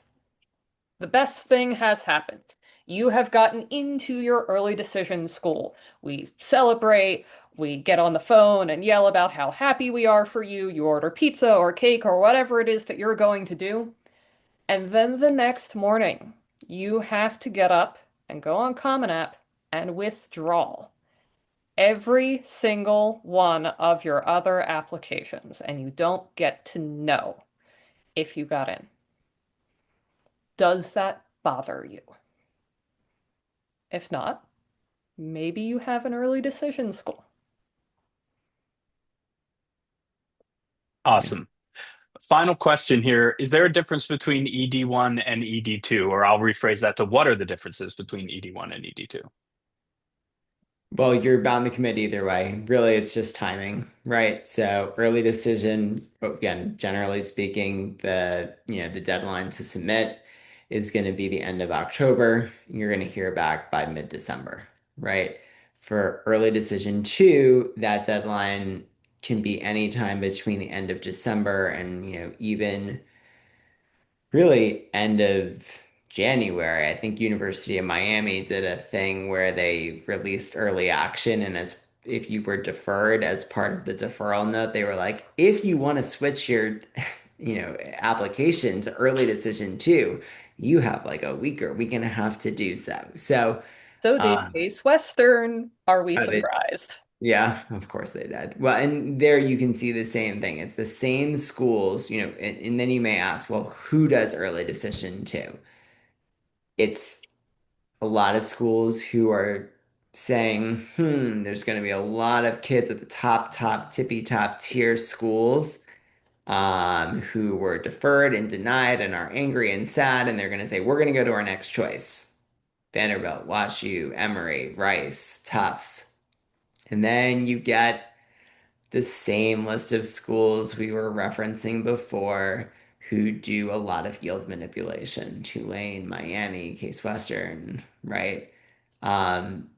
The best thing has happened. You have gotten into your early decision school. We celebrate, we get on the phone and yell about how happy we are for you. You order pizza or cake or whatever it is that you're going to do. And then the next morning, you have to get up and go on Common App and withdraw every single one of your other applications, and you don't get to know if you got in. Does that bother you? If not, maybe you have an early decision school. Awesome. Final question here. Is there a difference between ED1 and ED2? Or I'll rephrase that to what are the differences between ED1 and ED2? Well, you're bound to commit either way. Really, it's just timing, right? So early decision, again, generally speaking, the deadline to submit is going to be the end of October. You're going to hear back by mid-December, right? For early decision two, that deadline can be any time between the end of December and, even really end of January. I think University of Miami did a thing where they released early action, and as if you were deferred as part of the deferral note, they were like, if you want to switch your, application to early decision two, you have like a week or week and a half to do so. So, So did um, Case Western. Are we they, surprised? yeah, of course they did. Well, and there you can see the same thing. It's the same schools, and then you may ask, well, who does early decision two? It's a lot of schools who are saying, there's going to be a lot of kids at the top, tippy top tier schools who were deferred and denied and are angry and sad. And they're going to say, we're going to go to our next choice. Vanderbilt, WashU, Emory, Rice, Tufts. And then you get the same list of schools we were referencing before who do a lot of yield manipulation. Tulane, Miami, Case Western, right?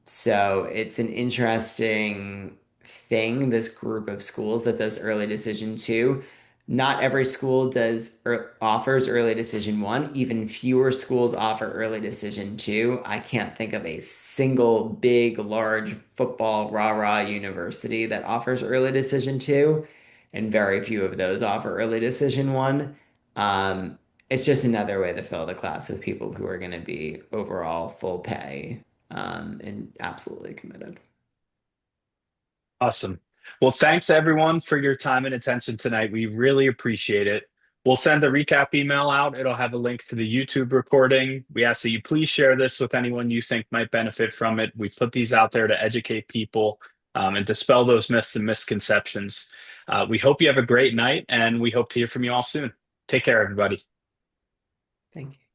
So it's an interesting thing, this group of schools that does early decision two. Not every school does or offers early decision one. Even fewer schools offer early decision two. I can't think of a single big, large football rah-rah university that offers early decision two, and very few of those offer early decision one. It's just another way to fill the class with people who are going to be overall full pay and absolutely committed. Awesome. Well, thanks everyone for your time and attention tonight. We really appreciate it. We'll send a recap email out. It'll have a link to the YouTube recording. We ask that you please share this with anyone you think might benefit from it. We put these out there to educate people and dispel those myths and misconceptions. We hope you have a great night, and we hope to hear from you all soon. Take care, everybody. Thank you.